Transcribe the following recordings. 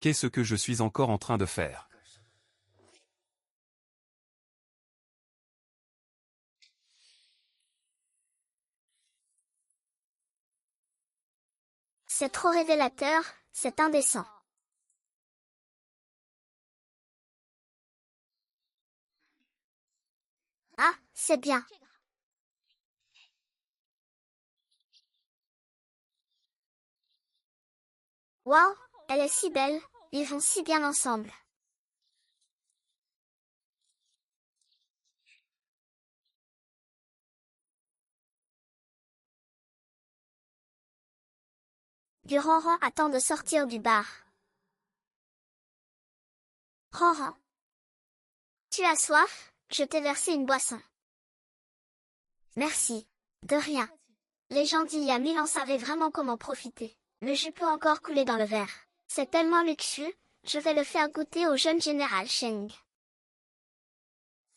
Qu'est-ce que je suis encore en train de faire? C'est trop révélateur, c'est indécent. Ah, c'est bien. Waouh, elle est si belle, ils vont si bien ensemble. Du Ronron attend de sortir du bar. Ronron, tu as soif? Je t'ai versé une boisson. Merci. De rien. Les gens d'il y a 1000 ans savaient vraiment comment profiter. Le jus peut encore couler dans le verre. C'est tellement luxueux, je vais le faire goûter au jeune général Sheng.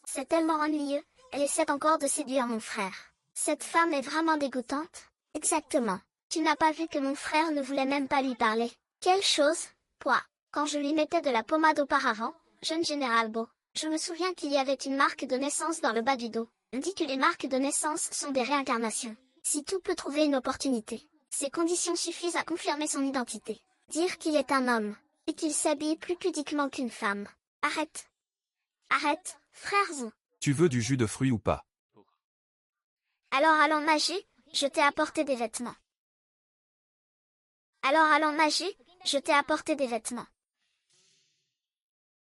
C'est tellement ennuyeux, elle essaie encore de séduire mon frère. Cette femme est vraiment dégoûtante. Exactement. Tu n'as pas vu que mon frère ne voulait même pas lui parler. Quelle chose, quoi. Quand je lui mettais de la pommade auparavant, jeune général Beau, je me souviens qu'il y avait une marque de naissance dans le bas du dos. On dit que les marques de naissance sont des réincarnations. Si tout peut trouver une opportunité, ces conditions suffisent à confirmer son identité. Dire qu'il est un homme, et qu'il s'habille plus pudiquement qu'une femme. Arrête. Arrête, frère Zou. Tu veux du jus de fruits ou pas? Alors allons nager, je t'ai apporté des vêtements. Alors allons nager, je t'ai apporté des vêtements.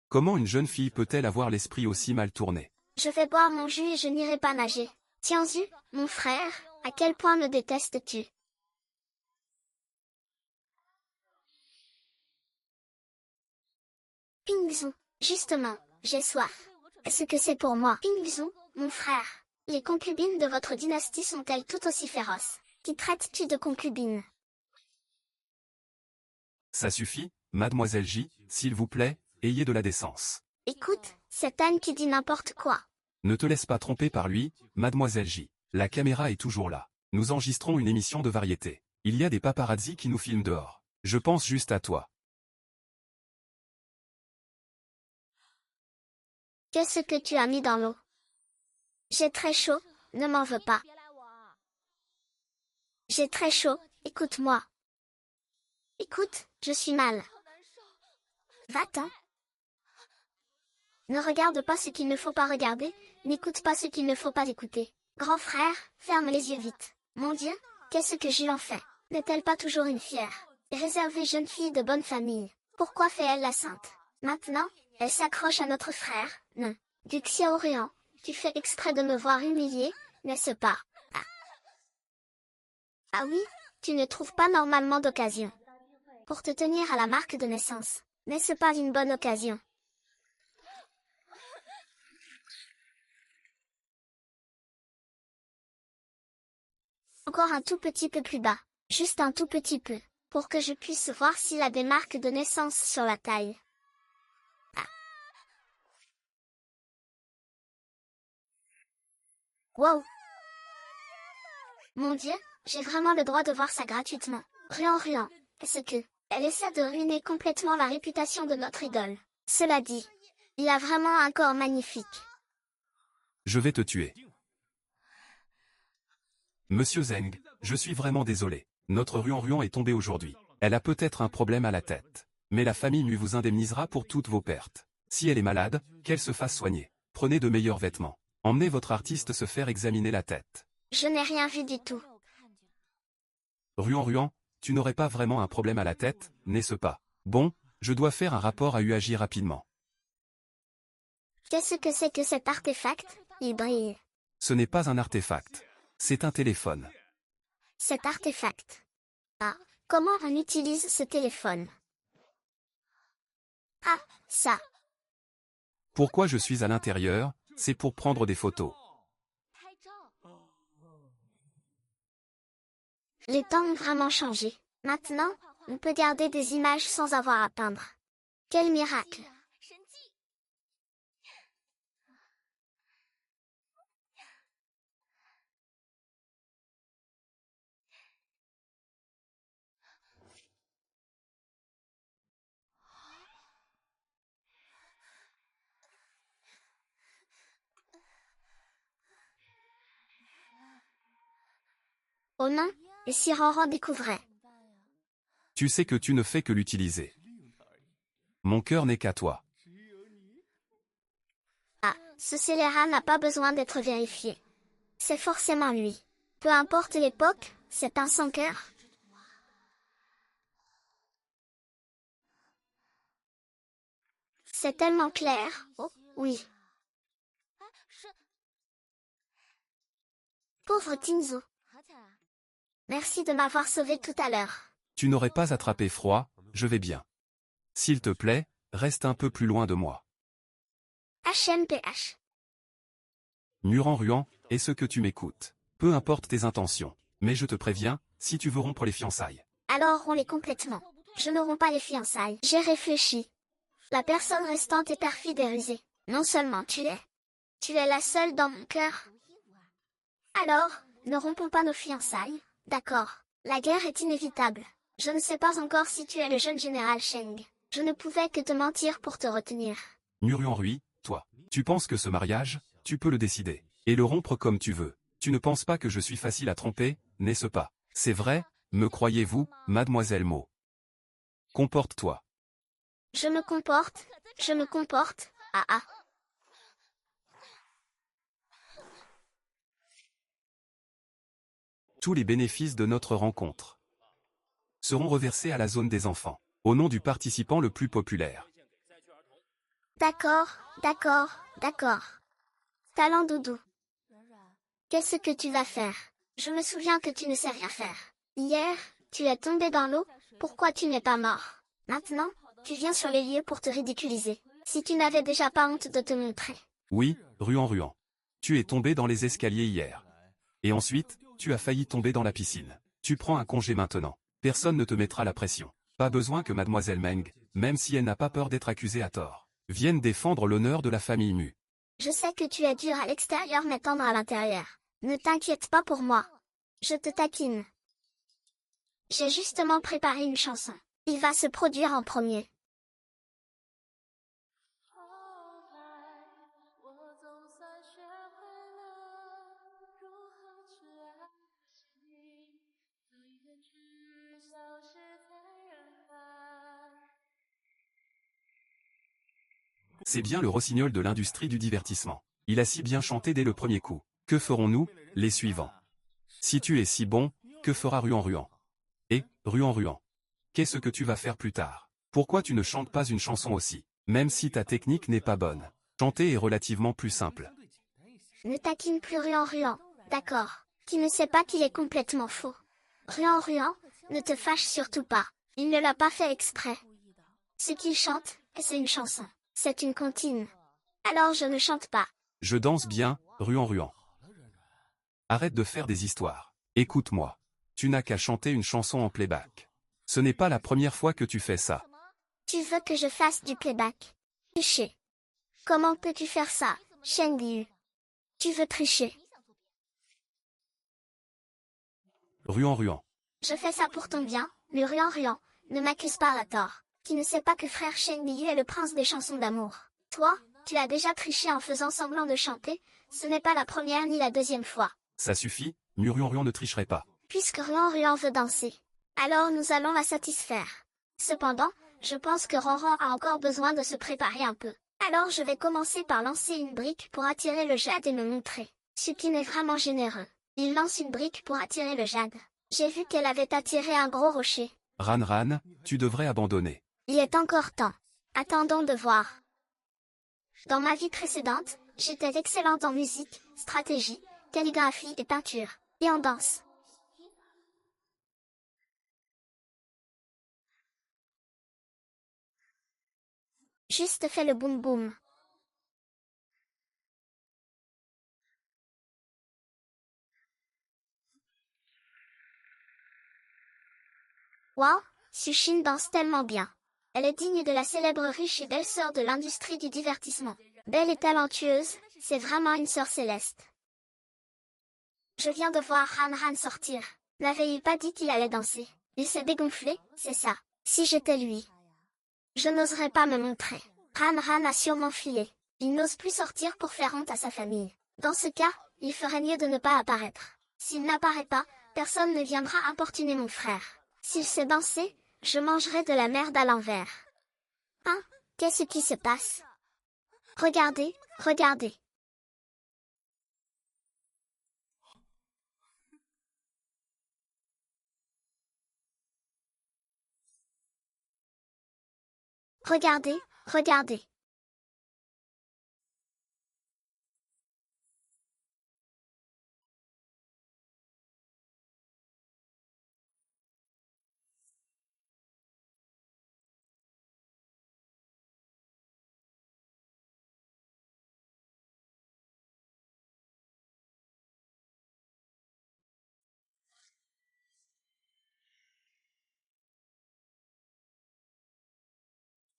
Comment une jeune fille peut-elle avoir l'esprit aussi mal tourné? Je vais boire mon jus et je n'irai pas nager. Tiens-tu, mon frère, à quel point me détestes-tu? Pingzou, justement, j'ai soif. Est-ce que c'est pour moi? Pingzou, mon frère, les concubines de votre dynastie sont-elles tout aussi féroces? Qui traites-tu de concubines? Ça suffit, mademoiselle J, s'il vous plaît, ayez de la décence. Écoute, c'est Anne qui dit n'importe quoi. Ne te laisse pas tromper par lui, mademoiselle J. La caméra est toujours là. Nous enregistrons une émission de variété. Il y a des paparazzis qui nous filment dehors. Je pense juste à toi. Qu'est-ce que tu as mis dans l'eau? J'ai très chaud, ne m'en veux pas. J'ai très chaud, écoute-moi. Écoute, je suis mal. Va-t'en. Ne regarde pas ce qu'il ne faut pas regarder, n'écoute pas ce qu'il ne faut pas écouter. Grand frère, ferme les yeux vite. Mon Dieu, qu'est-ce que je l'en fais? N'est-elle pas toujours une fière et réservée jeune fille de bonne famille? Pourquoi fait-elle la sainte? Maintenant, elle s'accroche à notre frère, non. Du Xiaorian, tu fais exprès de me voir humiliée, n'est-ce pas? Ah. Ah oui, tu ne trouves pas normalement d'occasion pour te tenir à la marque de naissance. N'est-ce pas une bonne occasion? Encore un tout petit peu plus bas, juste un tout petit peu, pour que je puisse voir s'il a des marques de naissance sur la taille. Ah. Wow! Mon Dieu, j'ai vraiment le droit de voir ça gratuitement. Ruan, est-ce que elle essaie de ruiner complètement la réputation de notre idole? Cela dit, il a vraiment un corps magnifique. Je vais te tuer. Monsieur Zeng, je suis vraiment désolé. Notre Ruan est tombée aujourd'hui. Elle a peut-être un problème à la tête. Mais la famille lui vous indemnisera pour toutes vos pertes. Si elle est malade, qu'elle se fasse soigner. Prenez de meilleurs vêtements. Emmenez votre artiste se faire examiner la tête. Je n'ai rien vu du tout. Ruan, tu n'aurais pas vraiment un problème à la tête, n'est-ce pas? Bon, je dois faire un rapport à UAJ rapidement. Qu'est-ce que c'est que cet artefact? Il brille. Ce n'est pas un artefact. C'est un téléphone. Cet artefact. Ah, comment on utilise ce téléphone? Ah, ça. Pourquoi je suis à l'intérieur? C'est pour prendre des photos. Les temps ont vraiment changé. Maintenant, on peut garder des images sans avoir à peindre. Quel miracle! Oh non, et si Ronron découvrait? Tu sais que tu ne fais que l'utiliser. Mon cœur n'est qu'à toi. Ah, ce scélérat n'a pas besoin d'être vérifié. C'est forcément lui. Peu importe l'époque, c'est un sans cœur. C'est tellement clair. Oh, oui. Pauvre Tinzo. Merci de m'avoir sauvé tout à l'heure. Tu n'aurais pas attrapé froid, je vais bien. S'il te plaît, reste un peu plus loin de moi. HMPH. Muran-Ruan, est-ce que tu m'écoutes? Peu importe tes intentions. Mais je te préviens, si tu veux rompre les fiançailles. Alors romps-les complètement. Je ne romps pas les fiançailles. J'ai réfléchi. La personne restante est perfide et rusée. Non seulement tu es la seule dans mon cœur. Alors, ne rompons pas nos fiançailles, d'accord. La guerre est inévitable. Je ne sais pas encore si tu es le jeune général Sheng. Je ne pouvais que te mentir pour te retenir. Muruan-Rui, toi, tu penses que ce mariage, tu peux le décider, et le rompre comme tu veux. Tu ne penses pas que je suis facile à tromper, n'est-ce pas? C'est vrai, me croyez-vous, mademoiselle Mo? Comporte-toi. Je me comporte, ah ah. Tous les bénéfices de notre rencontre seront reversés à la zone des enfants, au nom du participant le plus populaire. D'accord, d'accord, d'accord. Talent doudou. Qu'est-ce que tu vas faire? Je me souviens que tu ne sais rien faire. Hier, tu es tombé dans l'eau, pourquoi tu n'es pas mort? Maintenant, tu viens sur les lieux pour te ridiculiser. Si tu n'avais déjà pas honte de te montrer. Oui, Ruan-Ruan. Tu es tombé dans les escaliers hier. Et ensuite, tu as failli tomber dans la piscine. Tu prends un congé maintenant. Personne ne te mettra la pression. Pas besoin que mademoiselle Meng, même si elle n'a pas peur d'être accusée à tort, vienne défendre l'honneur de la famille Mu. Je sais que tu es dur à l'extérieur mais tendre à l'intérieur. Ne t'inquiète pas pour moi. Je te taquine. J'ai justement préparé une chanson. Il va se produire en premier. C'est bien le rossignol de l'industrie du divertissement. Il a si bien chanté dès le premier coup. Que ferons-nous, les suivants? Si tu es si bon, que fera Ruan-Ruan? Et, Ruan-Ruan, qu'est-ce que tu vas faire plus tard? Pourquoi tu ne chantes pas une chanson aussi? Même si ta technique n'est pas bonne. Chanter est relativement plus simple. Ne taquine plus Ruan-Ruan, d'accord. Qui ne sait pas qu'il est complètement faux. Ruan-Ruan, ne te fâche surtout pas. Il ne l'a pas fait exprès. Ce qu'il chante, c'est une chanson. C'est une comptine. Alors je ne chante pas. Je danse bien, Ruan-Ruan. Arrête de faire des histoires. Écoute-moi. Tu n'as qu'à chanter une chanson en playback. Ce n'est pas la première fois que tu fais ça. Tu veux que je fasse du playback? Tricher. Comment peux-tu faire ça, Shen Liu? Tu veux tricher? Ruan-Ruan. Je fais ça pour ton bien, mais Ruan-Ruan, ne m'accuse pas à tort. Qui ne sait pas que frère Shen Liu est le prince des chansons d'amour. Toi, tu as déjà triché en faisant semblant de chanter, ce n'est pas la première ni la deuxième fois. Ça suffit, Ruan-Ruan ne tricherait pas. Puisque Ruan-Ruan veut danser, alors nous allons la satisfaire. Cependant, je pense que Ronron a encore besoin de se préparer un peu. Alors je vais commencer par lancer une brique pour attirer le jade et me montrer. Ce qui n'est vraiment généreux. Il lance une brique pour attirer le jade. J'ai vu qu'elle avait attiré un gros rocher. Ran-Ran, tu devrais abandonner. Il est encore temps. Attendons de voir. Dans ma vie précédente, j'étais excellente en musique, stratégie, calligraphie et peinture, et en danse. Juste fais le boum boum. Wow, Sushin danse tellement bien. Elle est digne de la célèbre riche et belle sœur de l'industrie du divertissement. Belle et talentueuse, c'est vraiment une sœur céleste. Je viens de voir Han sortir. N'avais-il pas dit qu'il allait danser? Il s'est dégonflé, c'est ça. Si j'étais lui, je n'oserais pas me montrer. Han a sûrement filé. Il n'ose plus sortir pour faire honte à sa famille. Dans ce cas, il ferait mieux de ne pas apparaître. S'il n'apparaît pas, personne ne viendra importuner mon frère. S'il sait danser, je mangerai de la merde à l'envers. Hein? Qu'est-ce qui se passe? Regardez, regardez. Regardez, regardez.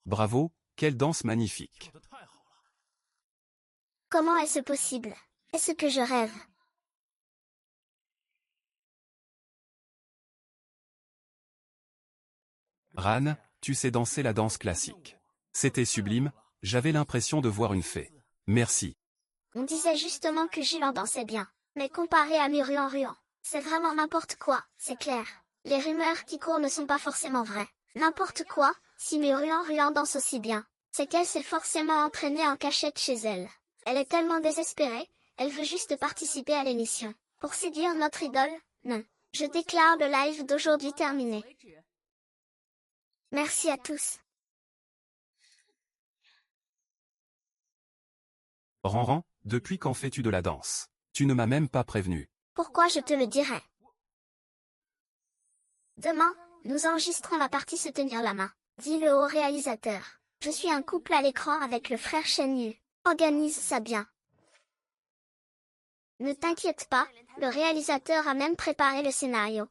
Bravo, quelle danse magnifique. Comment est-ce possible? Est-ce que je rêve? Ran, tu sais danser la danse classique. C'était sublime, j'avais l'impression de voir une fée. Merci. On disait justement que Gilles en dansait bien. Mais comparé à mes ruans, c'est vraiment n'importe quoi, c'est clair. Les rumeurs qui courent ne sont pas forcément vraies. N'importe quoi, si mes ruans dansent aussi bien, c'est qu'elle s'est forcément entraînée en cachette chez elle. Elle est tellement désespérée, elle veut juste participer à l'émission. Pour séduire notre idole, non. Je déclare le live d'aujourd'hui terminé. Merci à tous. Ranran, depuis quand fais-tu de la danse? Tu ne m'as même pas prévenu. Pourquoi je te le dirai? Demain, nous enregistrons la partie se tenir la main. Dis-le au réalisateur. Je suis un couple à l'écran avec le frère Shen Yu. Organise ça bien. Ne t'inquiète pas, le réalisateur a même préparé le scénario.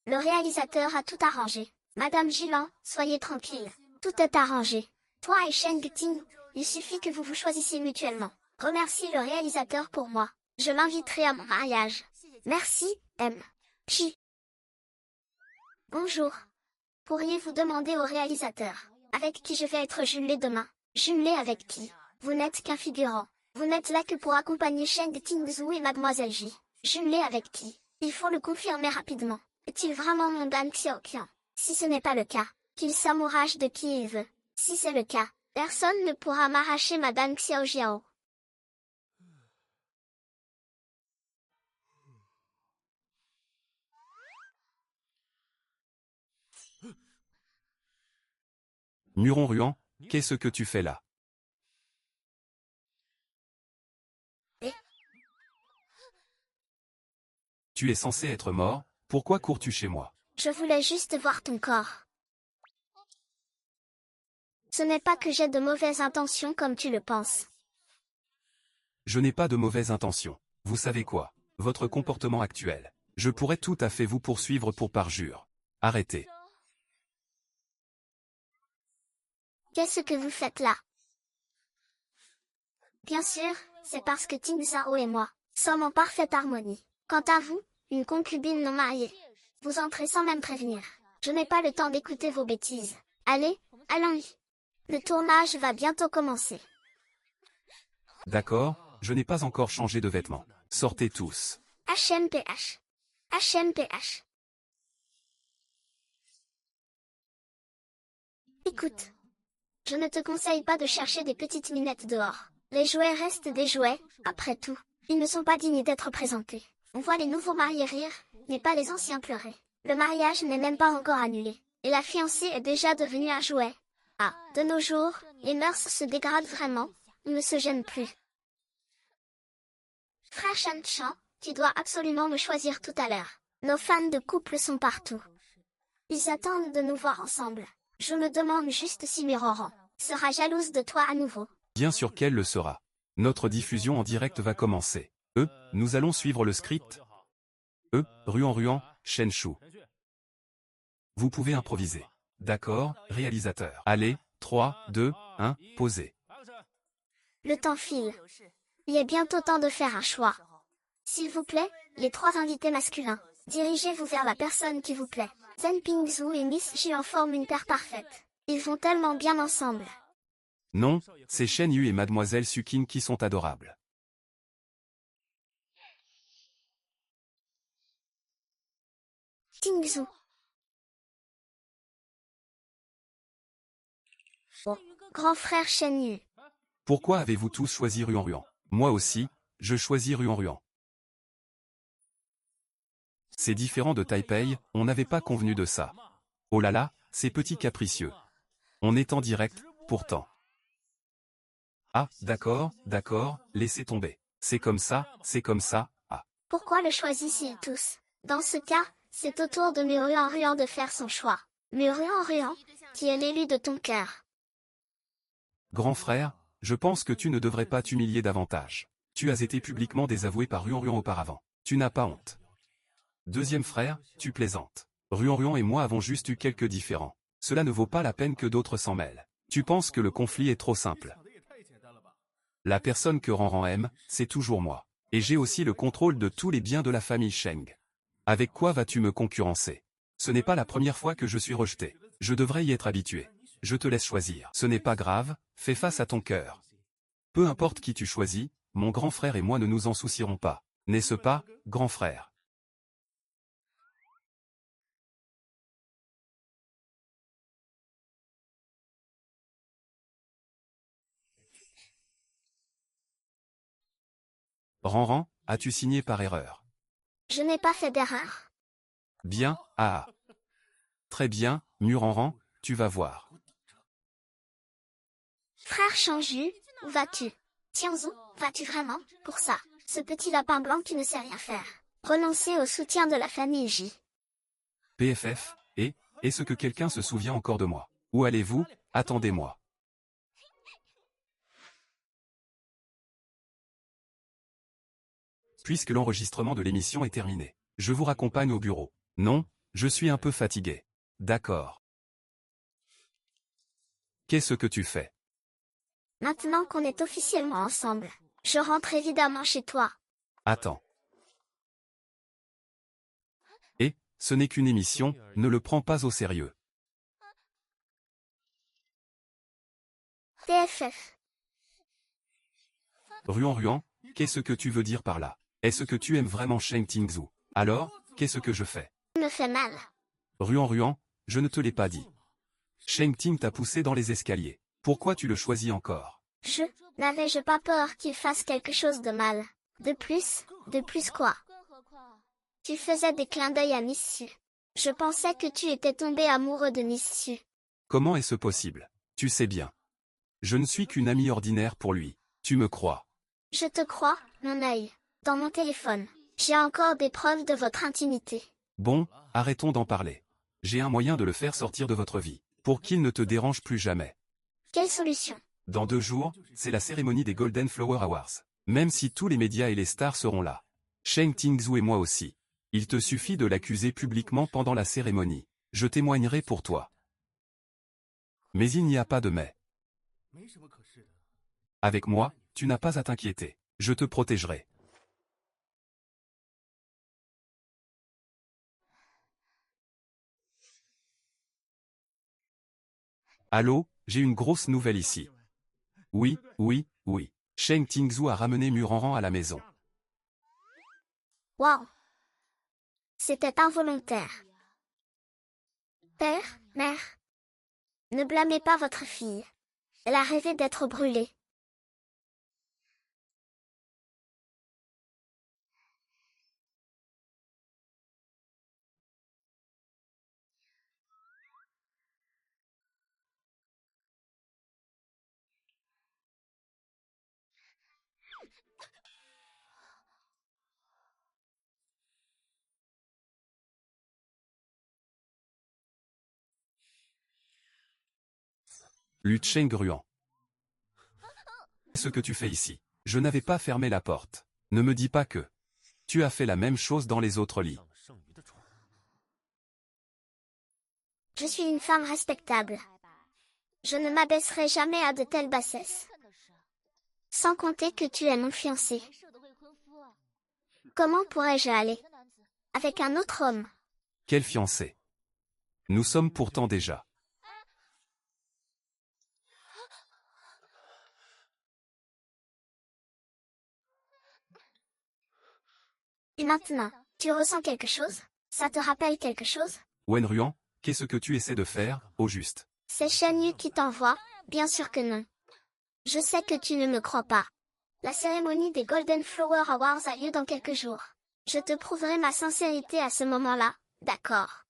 Le réalisateur a tout arrangé. Madame Gilan, soyez tranquille. Tout est arrangé. Toi et Shen Ting, il suffit que vous vous choisissiez mutuellement. Remercie le réalisateur pour moi. Je l'inviterai à mon mariage. Merci, M. Chi. Bonjour. Pourriez-vous demander au réalisateur, avec qui je vais être jumelé demain? Jumelé avec qui? Vous n'êtes qu'un figurant. Vous n'êtes là que pour accompagner Sheng Tingzhu et Mademoiselle J. Jumelé avec qui? Il faut le confirmer rapidement. Est-il vraiment mon Dan Xiaoqian? Si ce n'est pas le cas, qu'il s'amourage de qui il veut. Si c'est le cas, personne ne pourra m'arracher ma Dan Xiaojiao. Muron Ruan, qu'est-ce que tu fais là? Eh? Tu es censé être mort, pourquoi cours-tu chez moi? Je voulais juste voir ton corps. Ce n'est pas que j'ai de mauvaises intentions comme tu le penses. Je n'ai pas de mauvaises intentions. Vous savez quoi? Votre comportement actuel. Je pourrais tout à fait vous poursuivre pour parjure. Arrêtez. Qu'est-ce que vous faites là? Bien sûr, c'est parce que Ting Zhao et moi sommes en parfaite harmonie. Quant à vous, une concubine non mariée, vous entrez sans même prévenir. Je n'ai pas le temps d'écouter vos bêtises. Allez, allons-y. Le tournage va bientôt commencer. D'accord, je n'ai pas encore changé de vêtements. Sortez tous. HMPH. HMPH. Écoute. Je ne te conseille pas de chercher des petites minettes dehors. Les jouets restent des jouets, après tout. Ils ne sont pas dignes d'être présentés. On voit les nouveaux mariés rire, mais pas les anciens pleurer. Le mariage n'est même pas encore annulé. Et la fiancée est déjà devenue un jouet. Ah, de nos jours, les mœurs se dégradent vraiment. On ne se gêne plus. Frère Shan Chan, tu dois absolument me choisir tout à l'heure. Nos fans de couple sont partout. Ils attendent de nous voir ensemble. Je me demande juste si Miroran sera jalouse de toi à nouveau. Bien sûr qu'elle le sera. Notre diffusion en direct va commencer. Nous allons suivre le script. Ruan, Shen-Shu. Vous pouvez improviser. D'accord, réalisateur. Allez, 3, 2, 1, posez. Le temps file. Il est bientôt temps de faire un choix. S'il vous plaît, les 3 invités masculins, dirigez-vous vers la personne qui vous plaît. Zhen Pingzhu et Miss Ji en forment une paire parfaite. Ils vont tellement bien ensemble. Non, c'est Shen Yu et Mademoiselle Sukin qui sont adorables. Tingzhou. Oh. Grand frère Shen Yu. Pourquoi avez-vous tous choisi Ruan Ruan? Moi aussi, je choisis Ruan Ruan. C'est différent de Taipei, on n'avait pas convenu de ça. Oh là là, c'est petit capricieux. On est en direct, pourtant. Ah, d'accord, laissez tomber. C'est comme ça, ah. Pourquoi le choisissent-ils tous? Dans ce cas, c'est au tour de Ruan Ruan de faire son choix. Ruan Ruan, qui est l'élu de ton cœur. Grand frère, je pense que tu ne devrais pas t'humilier davantage. Tu as été publiquement désavoué par Ruan Ruan auparavant. Tu n'as pas honte. Deuxième frère, tu plaisantes. Ruan Ruan et moi avons juste eu quelques différends. Cela ne vaut pas la peine que d'autres s'en mêlent. Tu penses que le conflit est trop simple. La personne que Ranran aime, c'est toujours moi. Et j'ai aussi le contrôle de tous les biens de la famille Sheng. Avec quoi vas-tu me concurrencer? Ce n'est pas la première fois que je suis rejeté. Je devrais y être habitué. Je te laisse choisir. Ce n'est pas grave, fais face à ton cœur. Peu importe qui tu choisis, mon grand frère et moi ne nous en soucierons pas. N'est-ce pas, grand frère? Ranran, as-tu signé par erreur? Je n'ai pas fait d'erreur. Bien, ah. Très bien, Ranran, tu vas voir. Frère Shangju, où vas-tu? Tianzou, vas-tu vraiment, pour ça, ce petit lapin blanc qui ne sait rien faire? Renoncer au soutien de la famille J. PFF, est-ce que quelqu'un se souvient encore de moi? Où allez-vous? Attendez-moi. Puisque l'enregistrement de l'émission est terminé, je vous raccompagne au bureau. Non, je suis un peu fatigué. D'accord. Qu'est-ce que tu fais? Maintenant qu'on est officiellement ensemble, je rentre évidemment chez toi. Attends. Ce n'est qu'une émission, ne le prends pas au sérieux. TFF. Ruan Ruan, qu'est-ce que tu veux dire par là? Est-ce que tu aimes vraiment Sheng Tingzhou? Alors, qu'est-ce que je fais? Me fait mal. Ruan Ruan, je ne te l'ai pas dit. Sheng Ting t'a poussé dans les escaliers. Pourquoi tu le choisis encore? N'avais-je pas peur qu'il fasse quelque chose de mal? De plus quoi? Tu faisais des clins d'œil à Miss Su. Je pensais que tu étais tombé amoureux de Miss Su. Comment est-ce possible? Tu sais bien. Je ne suis qu'une amie ordinaire pour lui. Tu me crois? Je te crois, mon œil. Dans mon téléphone, j'ai encore des preuves de votre intimité. Bon, arrêtons d'en parler. J'ai un moyen de le faire sortir de votre vie, pour qu'il ne te dérange plus jamais. Quelle solution? Dans 2 jours, c'est la cérémonie des Golden Flower Awards. Même si tous les médias et les stars seront là. Sheng Tingzhou et moi aussi. Il te suffit de l'accuser publiquement pendant la cérémonie. Je témoignerai pour toi. Mais il n'y a pas de mais. Avec moi, tu n'as pas à t'inquiéter. Je te protégerai. Allô, j'ai une grosse nouvelle ici. Oui. Sheng Tingzhou a ramené Ranran à la maison. Waouh! C'était involontaire. Père, mère, ne blâmez pas votre fille. Elle a rêvé d'être brûlée. Lu Cheng Ruan. Ce que tu fais ici. Je n'avais pas fermé la porte. Ne me dis pas que tu as fait la même chose dans les autres lits. Je suis une femme respectable. Je ne m'abaisserai jamais à de telles bassesses. Sans compter que tu es mon fiancé. Comment pourrais-je aller avec un autre homme? Quel fiancé? Nous sommes pourtant déjà. Et maintenant, tu ressens quelque chose? Ça te rappelle quelque chose? Wen Ruan, qu'est-ce que tu essaies de faire, au juste? C'est Shen Yu qui t'envoie? Bien sûr que non. Je sais que tu ne me crois pas. La cérémonie des Golden Flower Awards a lieu dans quelques jours. Je te prouverai ma sincérité à ce moment-là, d'accord?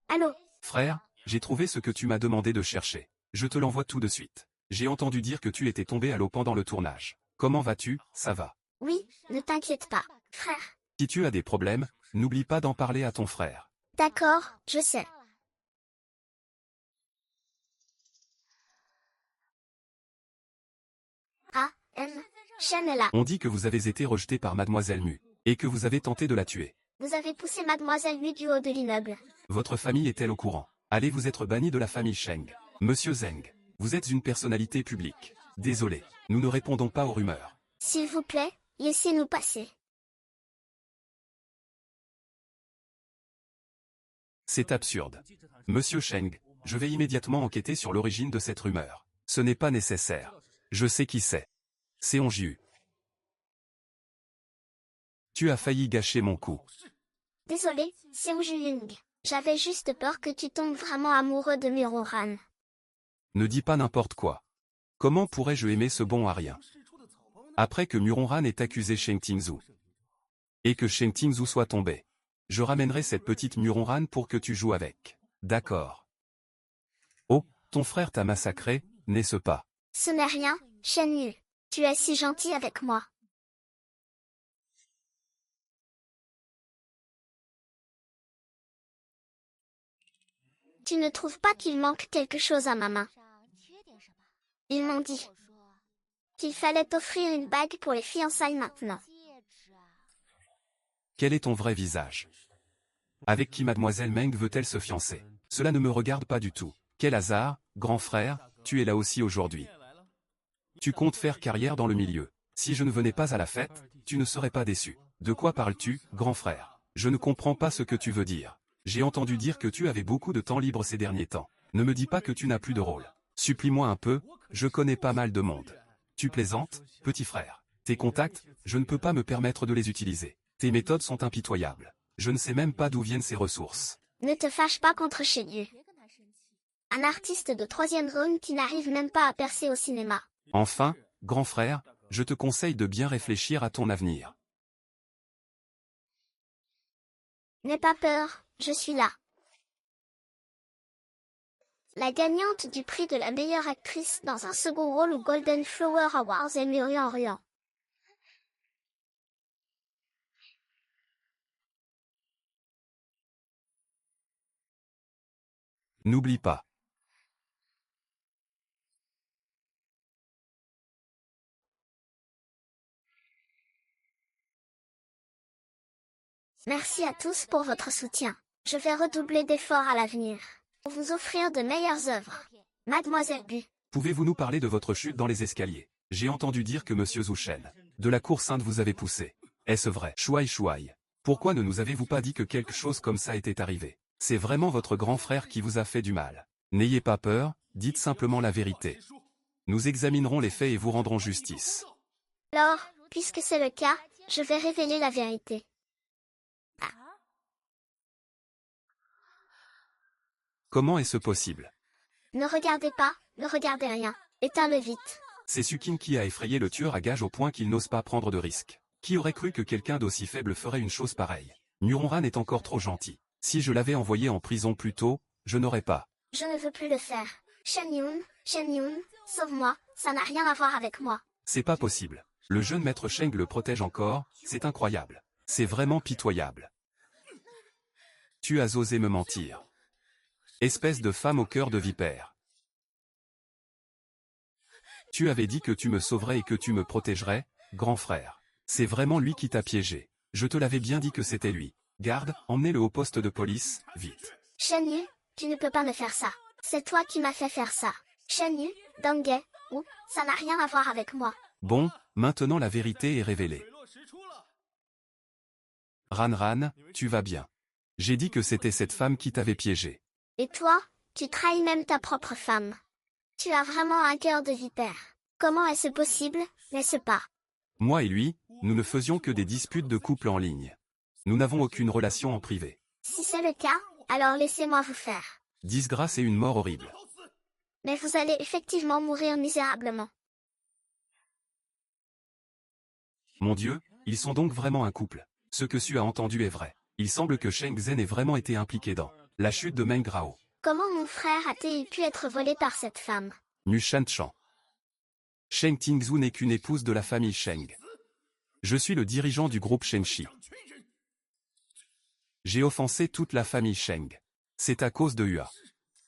Allô? Frère, j'ai trouvé ce que tu m'as demandé de chercher. Je te l'envoie tout de suite. J'ai entendu dire que tu étais tombé à l'eau pendant le tournage. Comment vas-tu? Ça va. Oui, ne t'inquiète pas, frère. Si tu as des problèmes, n'oublie pas d'en parler à ton frère. D'accord, je sais. Ah, Shen est là. On dit que vous avez été rejeté par Mademoiselle Mu, et que vous avez tenté de la tuer. Vous avez poussé Mademoiselle Mu du haut de l'immeuble. Votre famille est-elle au courant? Allez vous être banni de la famille Sheng. Monsieur Zeng, vous êtes une personnalité publique. Désolé, nous ne répondons pas aux rumeurs. S'il vous plaît, laissez-nous passer. C'est absurde. Monsieur Sheng, je vais immédiatement enquêter sur l'origine de cette rumeur. Ce n'est pas nécessaire. Je sais qui c'est. Seong Jiu. Tu as failli gâcher mon coup. Désolé, Seong Juyung. J'avais juste peur que tu tombes vraiment amoureux de Miroran. Ne dis pas n'importe quoi. Comment pourrais-je aimer ce bon à rien? Après que Muronran ait accusé Sheng Tingzhu. Et que Sheng Tingzhu soit tombé. Je ramènerai cette petite Muronran pour que tu joues avec. D'accord. Oh, ton frère t'a massacré, n'est-ce pas? Ce n'est rien, Shen Yu. Tu es si gentil avec moi. Tu ne trouves pas qu'il manque quelque chose à ma main? Ils m'ont dit qu'il fallait t'offrir une bague pour les fiançailles maintenant. Quel est ton vrai visage? Avec qui Mademoiselle Meng veut-elle se fiancer? Cela ne me regarde pas du tout. Quel hasard, grand frère, tu es là aussi aujourd'hui. Tu comptes faire carrière dans le milieu. Si je ne venais pas à la fête, tu ne serais pas déçu. De quoi parles-tu, grand frère? Je ne comprends pas ce que tu veux dire. J'ai entendu dire que tu avais beaucoup de temps libre ces derniers temps. Ne me dis pas que tu n'as plus de rôle. Supplie-moi un peu, je connais pas mal de monde. Tu plaisantes, petit frère. Tes contacts, je ne peux pas me permettre de les utiliser. Tes méthodes sont impitoyables. Je ne sais même pas d'où viennent ces ressources. Ne te fâche pas contre Shen Yu. Un artiste de troisième zone qui n'arrive même pas à percer au cinéma. Enfin, grand frère, je te conseille de bien réfléchir à ton avenir. N'aie pas peur, je suis là. La gagnante du prix de la meilleure actrice dans un second rôle aux Golden Flower Awards est Murian Ruan. N'oublie pas. Merci à tous pour votre soutien. Je vais redoubler d'efforts à l'avenir pour vous offrir de meilleures œuvres. Mademoiselle Bu. Pouvez-vous nous parler de votre chute dans les escaliers? J'ai entendu dire que Monsieur Zouchen, de la Cour Sainte vous avait poussé. Est-ce vrai? Chouaï. Pourquoi ne nous avez-vous pas dit que quelque chose comme ça était arrivé? C'est vraiment votre grand frère qui vous a fait du mal. N'ayez pas peur, dites simplement la vérité. Nous examinerons les faits et vous rendrons justice. Alors, puisque c'est le cas, je vais révéler la vérité. Comment est-ce possible? Ne regardez pas, ne regardez rien. Éteins-le vite. C'est Sukin qui a effrayé le tueur à gages au point qu'il n'ose pas prendre de risques. Qui aurait cru que quelqu'un d'aussi faible ferait une chose pareille? Muronran est encore trop gentil. Si je l'avais envoyé en prison plus tôt, je n'aurais pas. Je ne veux plus le faire. Shen Yun, sauve-moi, ça n'a rien à voir avec moi. C'est pas possible. Le jeune maître Sheng le protège encore, c'est incroyable. C'est vraiment pitoyable. Tu as osé me mentir. Espèce de femme au cœur de vipère. Tu avais dit que tu me sauverais et que tu me protégerais, grand frère. C'est vraiment lui qui t'a piégé. Je te l'avais bien dit que c'était lui. Garde, emmenez-le au poste de police, vite. Shen Yu, tu ne peux pas me faire ça. C'est toi qui m'as fait faire ça. Shen Yu, Dangge, ou, ça n'a rien à voir avec moi. Bon, maintenant la vérité est révélée. Ran, tu vas bien. J'ai dit que c'était cette femme qui t'avait piégé. Et toi, tu trahis même ta propre femme. Tu as vraiment un cœur de vipère. Comment est-ce possible, n'est-ce pas? Moi et lui, nous ne faisions que des disputes de couple en ligne. Nous n'avons aucune relation en privé. Si c'est le cas, alors laissez-moi vous faire. Disgrâce et une mort horrible. Mais vous allez effectivement mourir misérablement. Mon Dieu, ils sont donc vraiment un couple. Ce que Su a entendu est vrai. Il semble que Sheng Zhen ait vraiment été impliqué dans la chute de Meng Grao. Comment mon frère a-t-il pu être volé par cette femme? Nu Shanchan. Sheng Tingzhu n'est qu'une épouse de la famille Sheng. Je suis le dirigeant du groupe Shengxi. J'ai offensé toute la famille Sheng. C'est à cause de Hua.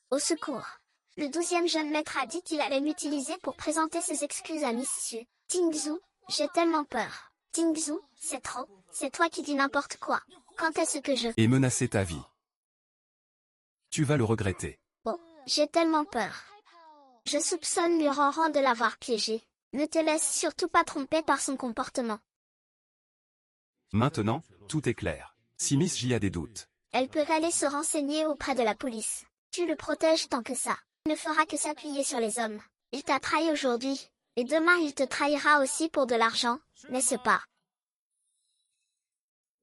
Au secours. Le 12e jeune maître a dit qu'il allait m'utiliser pour présenter ses excuses à Miss Su. Tingzhu, j'ai tellement peur. Tingzhu, c'est trop. C'est toi qui dis n'importe quoi. Quand est-ce que je... Et menacer ta vie. Tu vas le regretter. Oh, j'ai tellement peur. Je soupçonne Luoran de l'avoir piégé. Ne te laisse surtout pas tromper par son comportement. Maintenant, tout est clair. Si Miss J a des doutes. Elle peut aller se renseigner auprès de la police. Tu le protèges tant que ça. Il ne fera que s'appuyer sur les hommes. Il t'a trahi aujourd'hui. Et demain il te trahira aussi pour de l'argent, n'est-ce pas?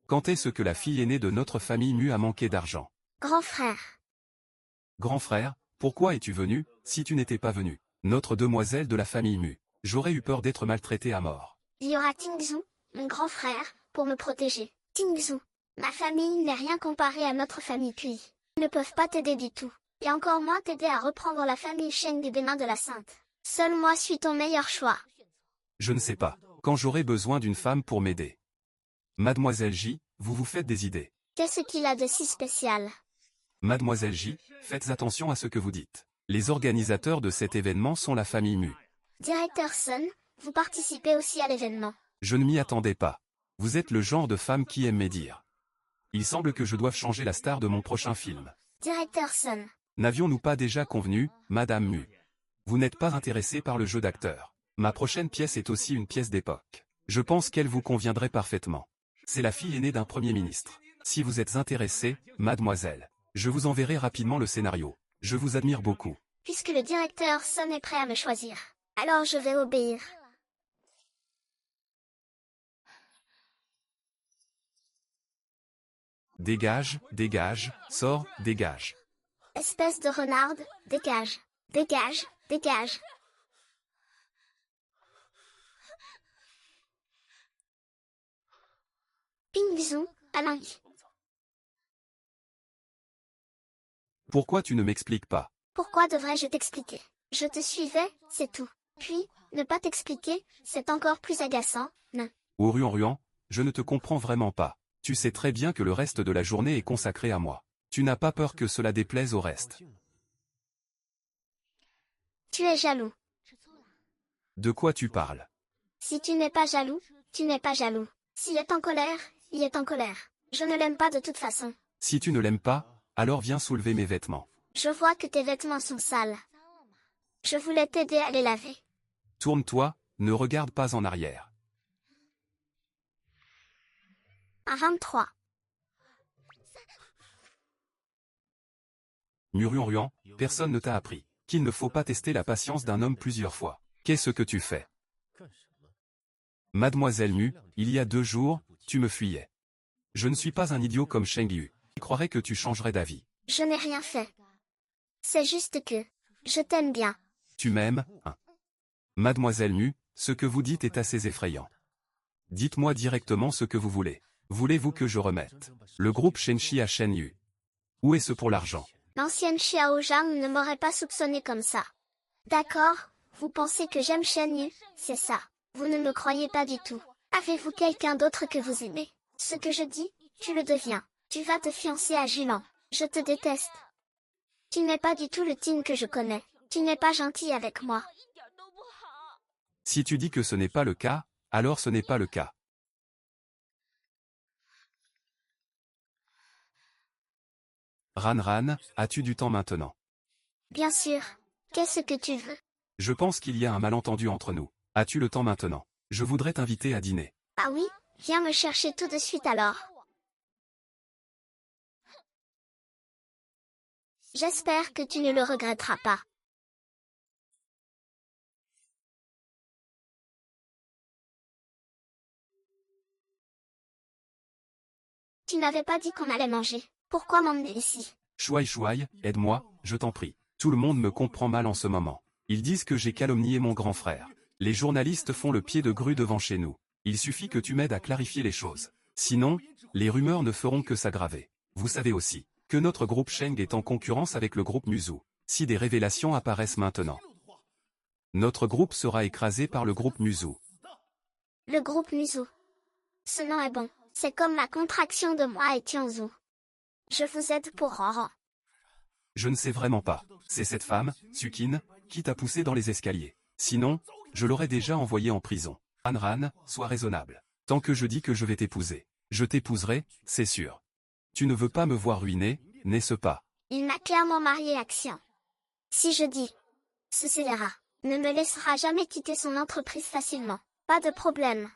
Quand est-ce que la fille aînée de notre famille Mu a manqué d'argent? Grand frère. Grand frère, pourquoi es-tu venu, si tu n'étais pas venu? Notre demoiselle de la famille Mu. J'aurais eu peur d'être maltraité à mort. Il y aura Tingzhu, mon grand frère, pour me protéger. Tingzhu, ma famille n'est rien comparée à notre famille Cui. Ils ne peuvent pas t'aider du tout. Et encore moins t'aider à reprendre la famille Sheng des mains de la Sainte. Seul moi suis ton meilleur choix. Je ne sais pas, quand j'aurai besoin d'une femme pour m'aider. Mademoiselle J, vous vous faites des idées. Qu'est-ce qu'il a de si spécial? Mademoiselle J, faites attention à ce que vous dites. Les organisateurs de cet événement sont la famille Mu. Directeur Sun, vous participez aussi à l'événement. Je ne m'y attendais pas. Vous êtes le genre de femme qui aime médire. Il semble que je doive changer la star de mon prochain film. Directeur Sun. N'avions-nous pas déjà convenu, Madame Mu? Vous n'êtes pas intéressée par le jeu d'acteur. Ma prochaine pièce est aussi une pièce d'époque. Je pense qu'elle vous conviendrait parfaitement. C'est la fille aînée d'un premier ministre. Si vous êtes intéressée, mademoiselle, je vous enverrai rapidement le scénario. Je vous admire beaucoup. Puisque le directeur Sun est prêt à me choisir, alors je vais obéir. Dégage, dégage, sors, dégage. Espèce de renarde, dégage. Dégage, dégage. Pingzhu, Alain. Pourquoi tu ne m'expliques pas? Pourquoi devrais-je t'expliquer? Je te suivais, c'est tout. Puis, ne pas t'expliquer, c'est encore plus agaçant, non? Ruan, je ne te comprends vraiment pas. Tu sais très bien que le reste de la journée est consacré à moi. Tu n'as pas peur que cela déplaise au reste. Tu es jaloux. De quoi tu parles? Si tu n'es pas jaloux, tu n'es pas jaloux. S'il est en colère, il est en colère. Je ne l'aime pas de toute façon. Si tu ne l'aimes pas, alors viens soulever mes vêtements. Je vois que tes vêtements sont sales. Je voulais t'aider à les laver. Tourne-toi, ne regarde pas en arrière. À 23. Ruan, personne ne t'a appris qu'il ne faut pas tester la patience d'un homme plusieurs fois. Qu'est-ce que tu fais? Mademoiselle Mu, il y a 2 jours, tu me fuyais. Je ne suis pas un idiot comme Sheng Yu. Je croirais que tu changerais d'avis. Je n'ai rien fait. C'est juste que je t'aime bien. Tu m'aimes, hein? Mademoiselle Mu, ce que vous dites est assez effrayant. Dites-moi directement ce que vous voulez. Voulez-vous que je remette le groupe Shenxi à Shen Yu? Où est-ce pour l'argent? L'ancienne Xiao Zhang ne m'aurait pas soupçonné comme ça. D'accord, vous pensez que j'aime Shen Yu, c'est ça. Vous ne me croyez pas du tout. Avez-vous quelqu'un d'autre que vous aimez? Ce que je dis, tu le deviens. Tu vas te fiancer à Julan. Je te déteste. Tu n'es pas du tout le Tin que je connais. Tu n'es pas gentil avec moi. Si tu dis que ce n'est pas le cas, alors ce n'est pas le cas. Ran, as-tu du temps maintenant? Bien sûr. Qu'est-ce que tu veux? Je pense qu'il y a un malentendu entre nous. As-tu le temps maintenant? Je voudrais t'inviter à dîner. Ah oui? Viens me chercher tout de suite alors. J'espère que tu ne le regretteras pas. Tu n'avais pas dit qu'on allait manger. Pourquoi m'emmener ici? Chouaï Chouaï, aide-moi, je t'en prie. Tout le monde me comprend mal en ce moment. Ils disent que j'ai calomnié mon grand frère. Les journalistes font le pied de grue devant chez nous. Il suffit que tu m'aides à clarifier les choses. Sinon, les rumeurs ne feront que s'aggraver. Vous savez aussi que notre groupe Sheng est en concurrence avec le groupe Muzu. Si des révélations apparaissent maintenant, notre groupe sera écrasé par le groupe Muzu. Le groupe Muzu. Ce nom est bon. C'est comme la contraction de moi et Tianzu. Je vous aide pour Ran. Je ne sais vraiment pas. C'est cette femme, Sukin, qui t'a poussé dans les escaliers. Sinon, je l'aurais déjà envoyée en prison. Ran, sois raisonnable. Tant que je dis que je vais t'épouser, je t'épouserai, c'est sûr. Tu ne veux pas me voir ruiné, n'est-ce pas? Il m'a clairement marié Action. Si je dis, ce scélérat ne me laissera jamais quitter son entreprise facilement. Pas de problème.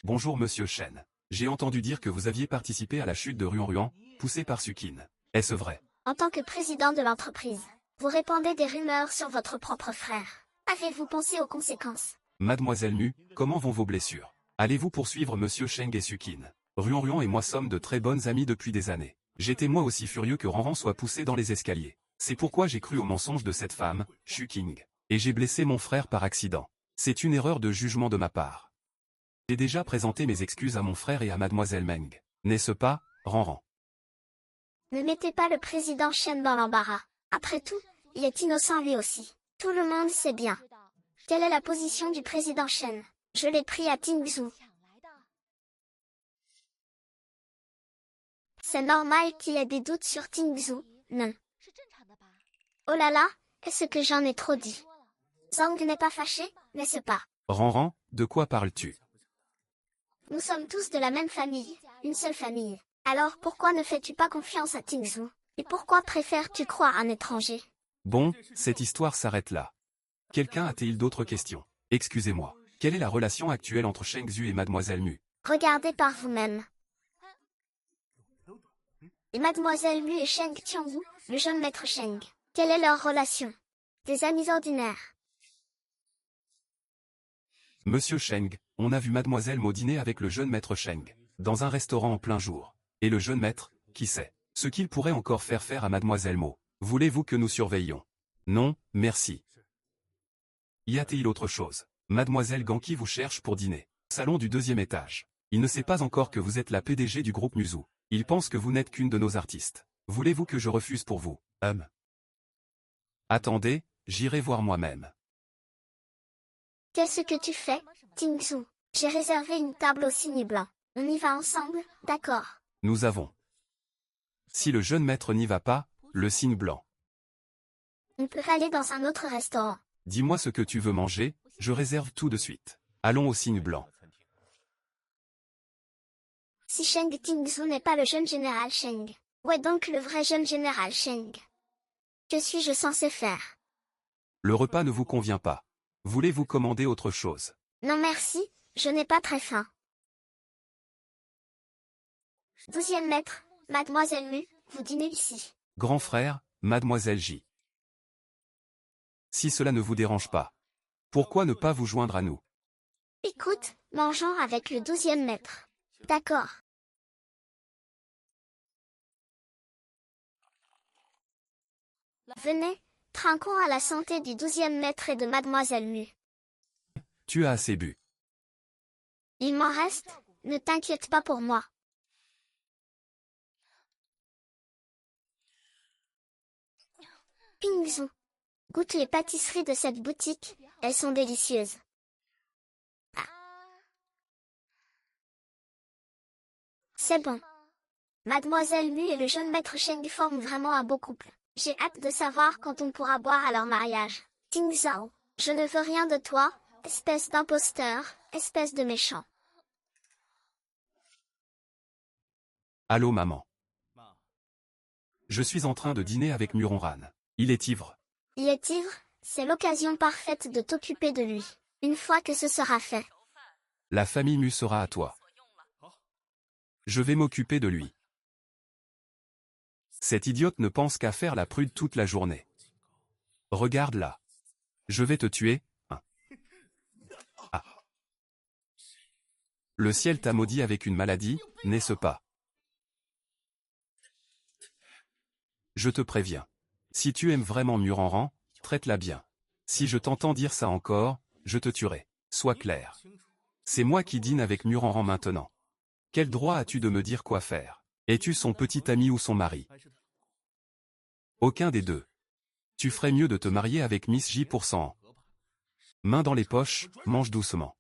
Bonjour Monsieur Shen. J'ai entendu dire que vous aviez participé à la chute de Ruan Ruan, poussée par Sukin. Est-ce vrai? En tant que président de l'entreprise, vous répandez des rumeurs sur votre propre frère. Avez-vous pensé aux conséquences? Mademoiselle Mu, comment vont vos blessures? Allez-vous poursuivre Monsieur Sheng et Sukin? Ruan Ruan et moi sommes de très bonnes amies depuis des années. J'étais moi aussi furieux que Ranran soit poussé dans les escaliers. C'est pourquoi j'ai cru au mensonge de cette femme, Shuking. Et j'ai blessé mon frère par accident. C'est une erreur de jugement de ma part. J'ai déjà présenté mes excuses à mon frère et à Mademoiselle Meng. N'est-ce pas, Ranran? Ne mettez pas le président Shen dans l'embarras. Après tout, il est innocent lui aussi. Tout le monde sait bien. Quelle est la position du président Shen? Je l'ai pris à Tingzhou. C'est normal qu'il y ait des doutes sur Tingzhou, non? Oh là là, est-ce que j'en ai trop dit? Zhang n'est pas fâché, n'est-ce pas? Ranran, de quoi parles-tu? Nous sommes tous de la même famille, une seule famille. Alors pourquoi ne fais-tu pas confiance à Tingzhou? Et pourquoi préfères-tu croire un étranger? Bon, cette histoire s'arrête là. Quelqu'un a-t-il d'autres questions? Excusez-moi. Quelle est la relation actuelle entre Sheng Zhu et Mademoiselle Mu? Regardez par vous-même. Et Mademoiselle Mu et Sheng Tianwu, le jeune maître Sheng. Quelle est leur relation? Des amis ordinaires. Monsieur Sheng, on a vu Mademoiselle Mo dîner avec le jeune maître Sheng, dans un restaurant en plein jour. Et le jeune maître, qui sait ce qu'il pourrait encore faire à Mademoiselle Mo? Voulez-vous que nous surveillions? Non, merci. Y a-t-il autre chose? Mademoiselle Ganki vous cherche pour dîner. Salon du 2e étage. Il ne sait pas encore que vous êtes la PDG du groupe Muzu. Il pense que vous n'êtes qu'une de nos artistes. Voulez-vous que je refuse pour vous? Attendez, j'irai voir moi-même. Qu'est-ce que tu fais, Tingzhou? J'ai réservé une table au Cygne Blanc. On y va ensemble, d'accord? Nous avons. Si le jeune maître n'y va pas, le signe blanc. On peut aller dans un autre restaurant. Dis-moi ce que tu veux manger, je réserve tout de suite. Allons au signe blanc. Si Sheng Tingzhou n'est pas le jeune général Sheng, où est donc le vrai jeune général Sheng? Que suis-je censé faire? Le repas ne vous convient pas. Voulez-vous commander autre chose? Non merci, je n'ai pas très faim. 12e maître, Mademoiselle Mu, vous dînez ici. Grand frère, Mademoiselle J. Si cela ne vous dérange pas, pourquoi ne pas vous joindre à nous? Écoute, mangeons avec le 12e maître. D'accord. Venez, trinquons à la santé du 12e maître et de Mademoiselle Mu. Tu as assez bu. Il m'en reste, ne t'inquiète pas pour moi. Pingzhou. Goûte les pâtisseries de cette boutique, elles sont délicieuses. Ah. C'est bon. Mademoiselle Mu et le jeune maître Sheng forment vraiment un beau couple. J'ai hâte de savoir quand on pourra boire à leur mariage. Tingzhou, je ne veux rien de toi, espèce d'imposteur, espèce de méchant. Allô maman. Je suis en train de dîner avec Muronran. Il est ivre. Il est ivre, c'est l'occasion parfaite de t'occuper de lui. Une fois que ce sera fait. La famille Mu sera à toi. Je vais m'occuper de lui. Cette idiote ne pense qu'à faire la prude toute la journée. Regarde là. Je vais te tuer, hein. Ah. Le ciel t'a maudit avec une maladie, n'est-ce pas? Je te préviens. Si tu aimes vraiment Muranran, traite-la bien. Si je t'entends dire ça encore, je te tuerai. Sois clair. C'est moi qui dîne avec Muranran maintenant. Quel droit as-tu de me dire quoi faire? Es-tu son petit ami ou son mari? Aucun des deux. Tu ferais mieux de te marier avec Miss J pour 100 ans. Main dans les poches, mange doucement.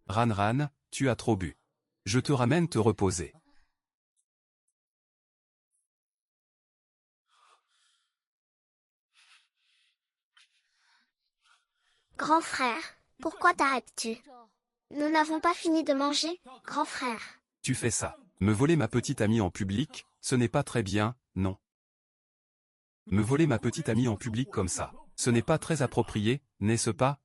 Ran, tu as trop bu. Je te ramène te reposer. Grand frère, pourquoi t'arrêtes-tu? Nous n'avons pas fini de manger, grand frère. Tu fais ça. Me voler ma petite amie en public, ce n'est pas très bien, non. Me voler ma petite amie en public comme ça, ce n'est pas très approprié, n'est-ce pas,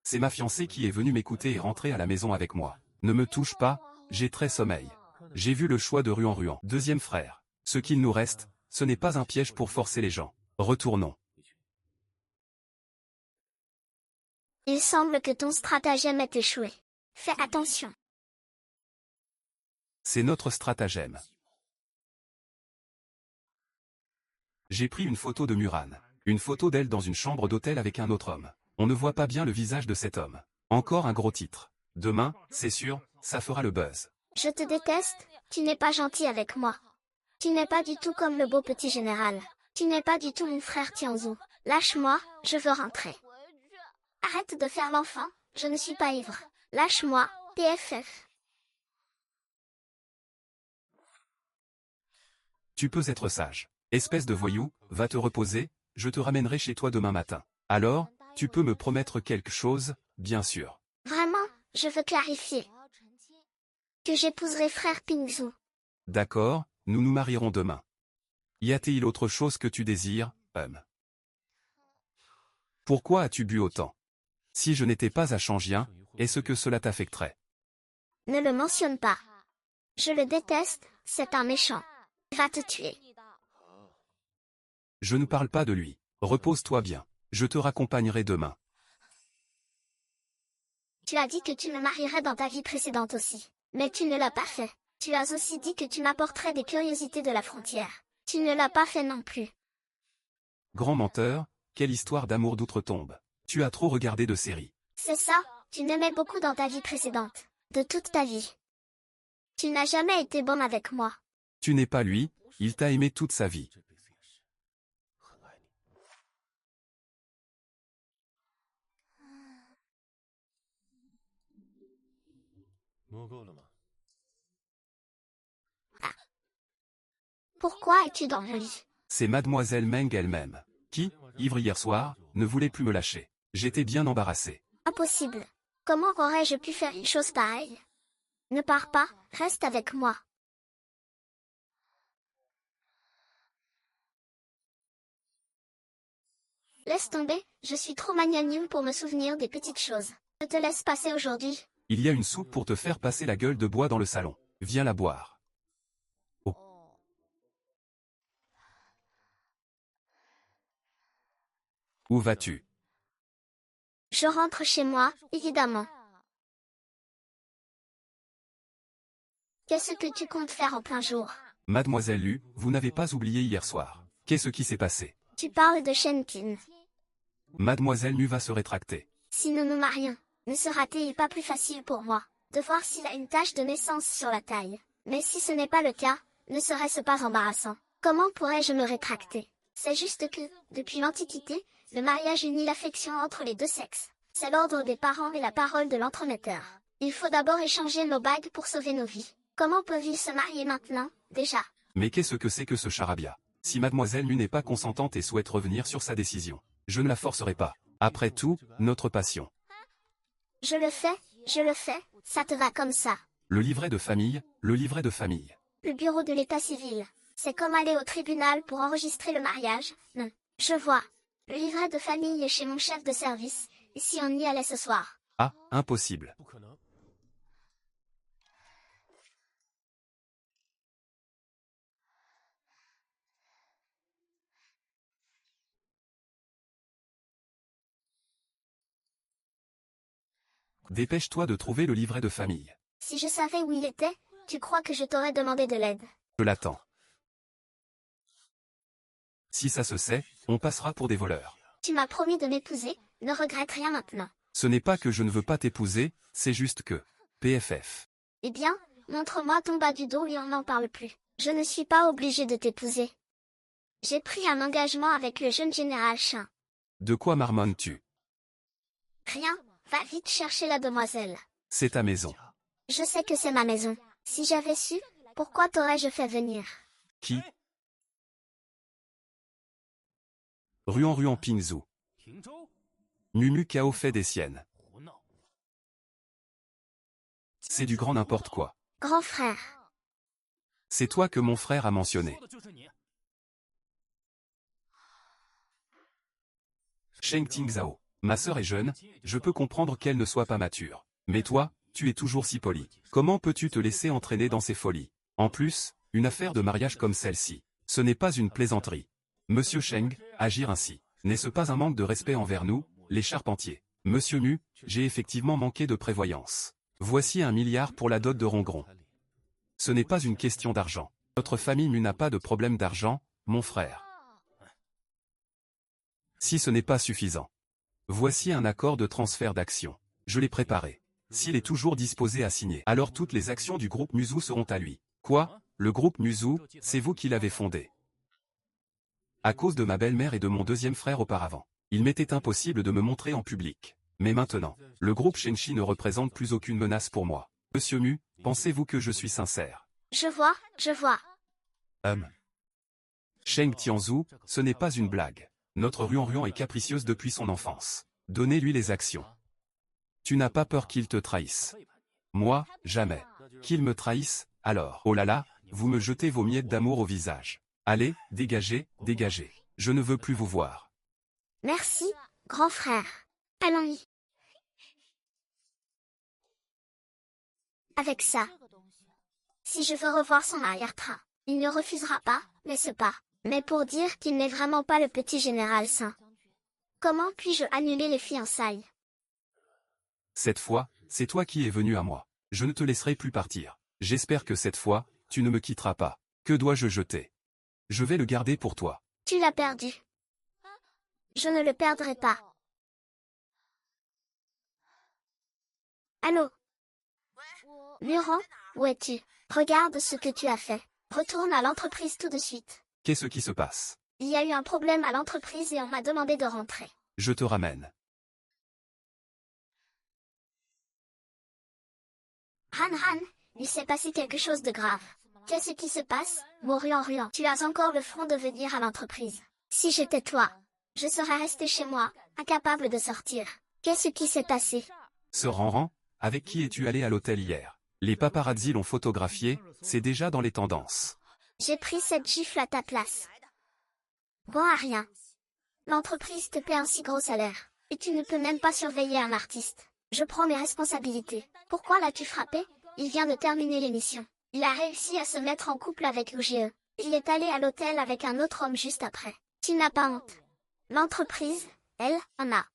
C'est ma fiancée qui est venue m'écouter et rentrer à la maison avec moi. Ne me touche pas, j'ai très sommeil. J'ai vu le choix de Ruan. Deuxième frère. Ce qu'il nous reste, ce n'est pas un piège pour forcer les gens. Retournons. Il semble que ton stratagème ait échoué. Fais attention. C'est notre stratagème. J'ai pris une photo de Muran. Une photo d'elle dans une chambre d'hôtel avec un autre homme. On ne voit pas bien le visage de cet homme. Encore un gros titre. Demain, c'est sûr, ça fera le buzz. Je te déteste, tu n'es pas gentil avec moi. Tu n'es pas du tout comme le beau petit général. Tu n'es pas du tout mon frère Tianzhu. Lâche-moi, je veux rentrer. Arrête de faire l'enfant, je ne suis pas ivre. Lâche-moi, TFF. Tu peux être sage. Espèce de voyou, va te reposer, je te ramènerai chez toi demain matin. Alors, tu peux me promettre quelque chose, bien sûr. Vraiment, je veux clarifier. Que j'épouserai frère Pingzhu. D'accord, nous nous marierons demain. Y a-t-il autre chose que tu désires, Pourquoi as-tu bu autant? Si je n'étais pas à Changien, est-ce que cela t'affecterait? Ne le mentionne pas. Je le déteste, c'est un méchant. Il va te tuer. Je ne parle pas de lui. Repose-toi bien. Je te raccompagnerai demain. Tu as dit que tu me marierais dans ta vie précédente aussi. Mais tu ne l'as pas fait. Tu as aussi dit que tu m'apporterais des curiosités de la frontière. Tu ne l'as pas fait non plus. Grand menteur, quelle histoire d'amour d'outre-tombe. Tu as trop regardé de séries. C'est ça, tu m'aimais beaucoup dans ta vie précédente. De toute ta vie. Tu n'as jamais été bon avec moi. Tu n'es pas lui, il t'a aimé toute sa vie. Pourquoi es-tu dans le lit? C'est mademoiselle Meng elle-même, qui, ivre hier soir, ne voulait plus me lâcher. J'étais bien embarrassé. Impossible. Comment aurais-je pu faire une chose pareille? Ne pars pas, reste avec moi. Laisse tomber, je suis trop magnanime pour me souvenir des petites choses. Je te laisse passer aujourd'hui. Il y a une soupe pour te faire passer la gueule de bois dans le salon. Viens la boire. Oh. Où vas-tu? Je rentre chez moi, évidemment. Qu'est-ce que tu comptes faire en plein jour? Mademoiselle Lu, vous n'avez pas oublié hier soir. Qu'est-ce qui s'est passé? Tu parles de Shenkin. Mademoiselle Lu va se rétracter. Si nous nous marions, ne sera-t-il pas plus facile pour moi de voir s'il a une tache de naissance sur la taille? Mais si ce n'est pas le cas, ne serait-ce pas embarrassant? Comment pourrais-je me rétracter? C'est juste que, depuis l'Antiquité, le mariage unit l'affection entre les deux sexes. C'est l'ordre des parents et la parole de l'entremetteur. Il faut d'abord échanger nos bagues pour sauver nos vies. Comment peuvent-ils se marier maintenant, déjà? Mais qu'est-ce que c'est que ce charabia? Si mademoiselle Lu n'est pas consentante et souhaite revenir sur sa décision, je ne la forcerai pas. Après tout, notre passion. Je le fais, ça te va comme ça. Le livret de famille, le livret de famille. Le bureau de l'état civil. C'est comme aller au tribunal pour enregistrer le mariage. Non, je vois. Le livret de famille est chez mon chef de service, et si on y allait ce soir? Ah, impossible. Dépêche-toi de trouver le livret de famille. Si je savais où il était, tu crois que je t'aurais demandé de l'aide? Je l'attends. Si ça se sait, on passera pour des voleurs. Tu m'as promis de m'épouser, ne regrette rien maintenant. Ce n'est pas que je ne veux pas t'épouser, c'est juste que... PFF. Eh bien, montre-moi ton bas du dos et on n'en parle plus. Je ne suis pas obligée de t'épouser. J'ai pris un engagement avec le jeune général Chin. De quoi marmonnes-tu? Rien, va vite chercher la demoiselle. C'est ta maison. Je sais que c'est ma maison. Si j'avais su, pourquoi t'aurais-je fait venir? Qui? Ruan Pingzhu. Mumu Kao fait des siennes. C'est du grand n'importe quoi. Grand frère. C'est toi que mon frère a mentionné. Sheng Tingzhao. Ma sœur est jeune, je peux comprendre qu'elle ne soit pas mature. Mais toi, tu es toujours si poli. Comment peux-tu te laisser entraîner dans ces folies? En plus, une affaire de mariage comme celle-ci, ce n'est pas une plaisanterie. Monsieur Sheng, agir ainsi, n'est-ce pas un manque de respect envers nous, les charpentiers? Monsieur Mu, j'ai effectivement manqué de prévoyance. Voici 1 milliard pour la dot de Rongron. Ce n'est pas une question d'argent. Notre famille Mu n'a pas de problème d'argent, mon frère. Si ce n'est pas suffisant. Voici un accord de transfert d'actions. Je l'ai préparé. S'il est toujours disposé à signer, alors toutes les actions du groupe Muzu seront à lui. Quoi? Le groupe Muzu, c'est vous qui l'avez fondé. À cause de ma belle-mère et de mon deuxième frère auparavant. Il m'était impossible de me montrer en public. Mais maintenant, le groupe Shenchi ne représente plus aucune menace pour moi. Monsieur Mu, pensez-vous que je suis sincère? Je vois, je vois. Sheng Tianzhu, ce n'est pas une blague. Notre Ruan est capricieuse depuis son enfance. Donnez-lui les actions. Tu n'as pas peur qu'il te trahisse? Moi, jamais. Qu'il me trahisse, alors. Oh là là, vous me jetez vos miettes d'amour au visage. Allez, dégagez, dégagez. Je ne veux plus vous voir. Merci, grand frère. Allons-y. Avec ça, si je veux revoir son arrière-train, il ne refusera pas, n'est-ce pas? Mais pour dire qu'il n'est vraiment pas le petit général saint. Comment puis-je annuler les fiançailles? Cette fois, c'est toi qui es venu à moi. Je ne te laisserai plus partir. J'espère que cette fois, tu ne me quitteras pas. Que dois-je jeter? Je vais le garder pour toi. Tu l'as perdu. Je ne le perdrai pas. Allô? Muran, où es-tu? Regarde ce que tu as fait. Retourne à l'entreprise tout de suite. Qu'est-ce qui se passe? Il y a eu un problème à l'entreprise et on m'a demandé de rentrer. Je te ramène. Han, il s'est passé quelque chose de grave. Qu'est-ce qui se passe, mon Ruan? Tu as encore le front de venir à l'entreprise. Si j'étais toi, je serais resté chez moi, incapable de sortir. Qu'est-ce qui s'est passé? Ce Ranran, avec qui es-tu allé à l'hôtel hier? Les paparazzi l'ont photographié, c'est déjà dans les tendances. J'ai pris cette gifle à ta place. Bon à rien. L'entreprise te paie un si gros salaire, et tu ne peux même pas surveiller un artiste. Je prends mes responsabilités. Pourquoi l'as-tu frappé? Il vient de terminer l'émission. Il a réussi à se mettre en couple avec l'OGE. Il est allé à l'hôtel avec un autre homme juste après. Tu n'as pas honte. L'entreprise, elle, en a.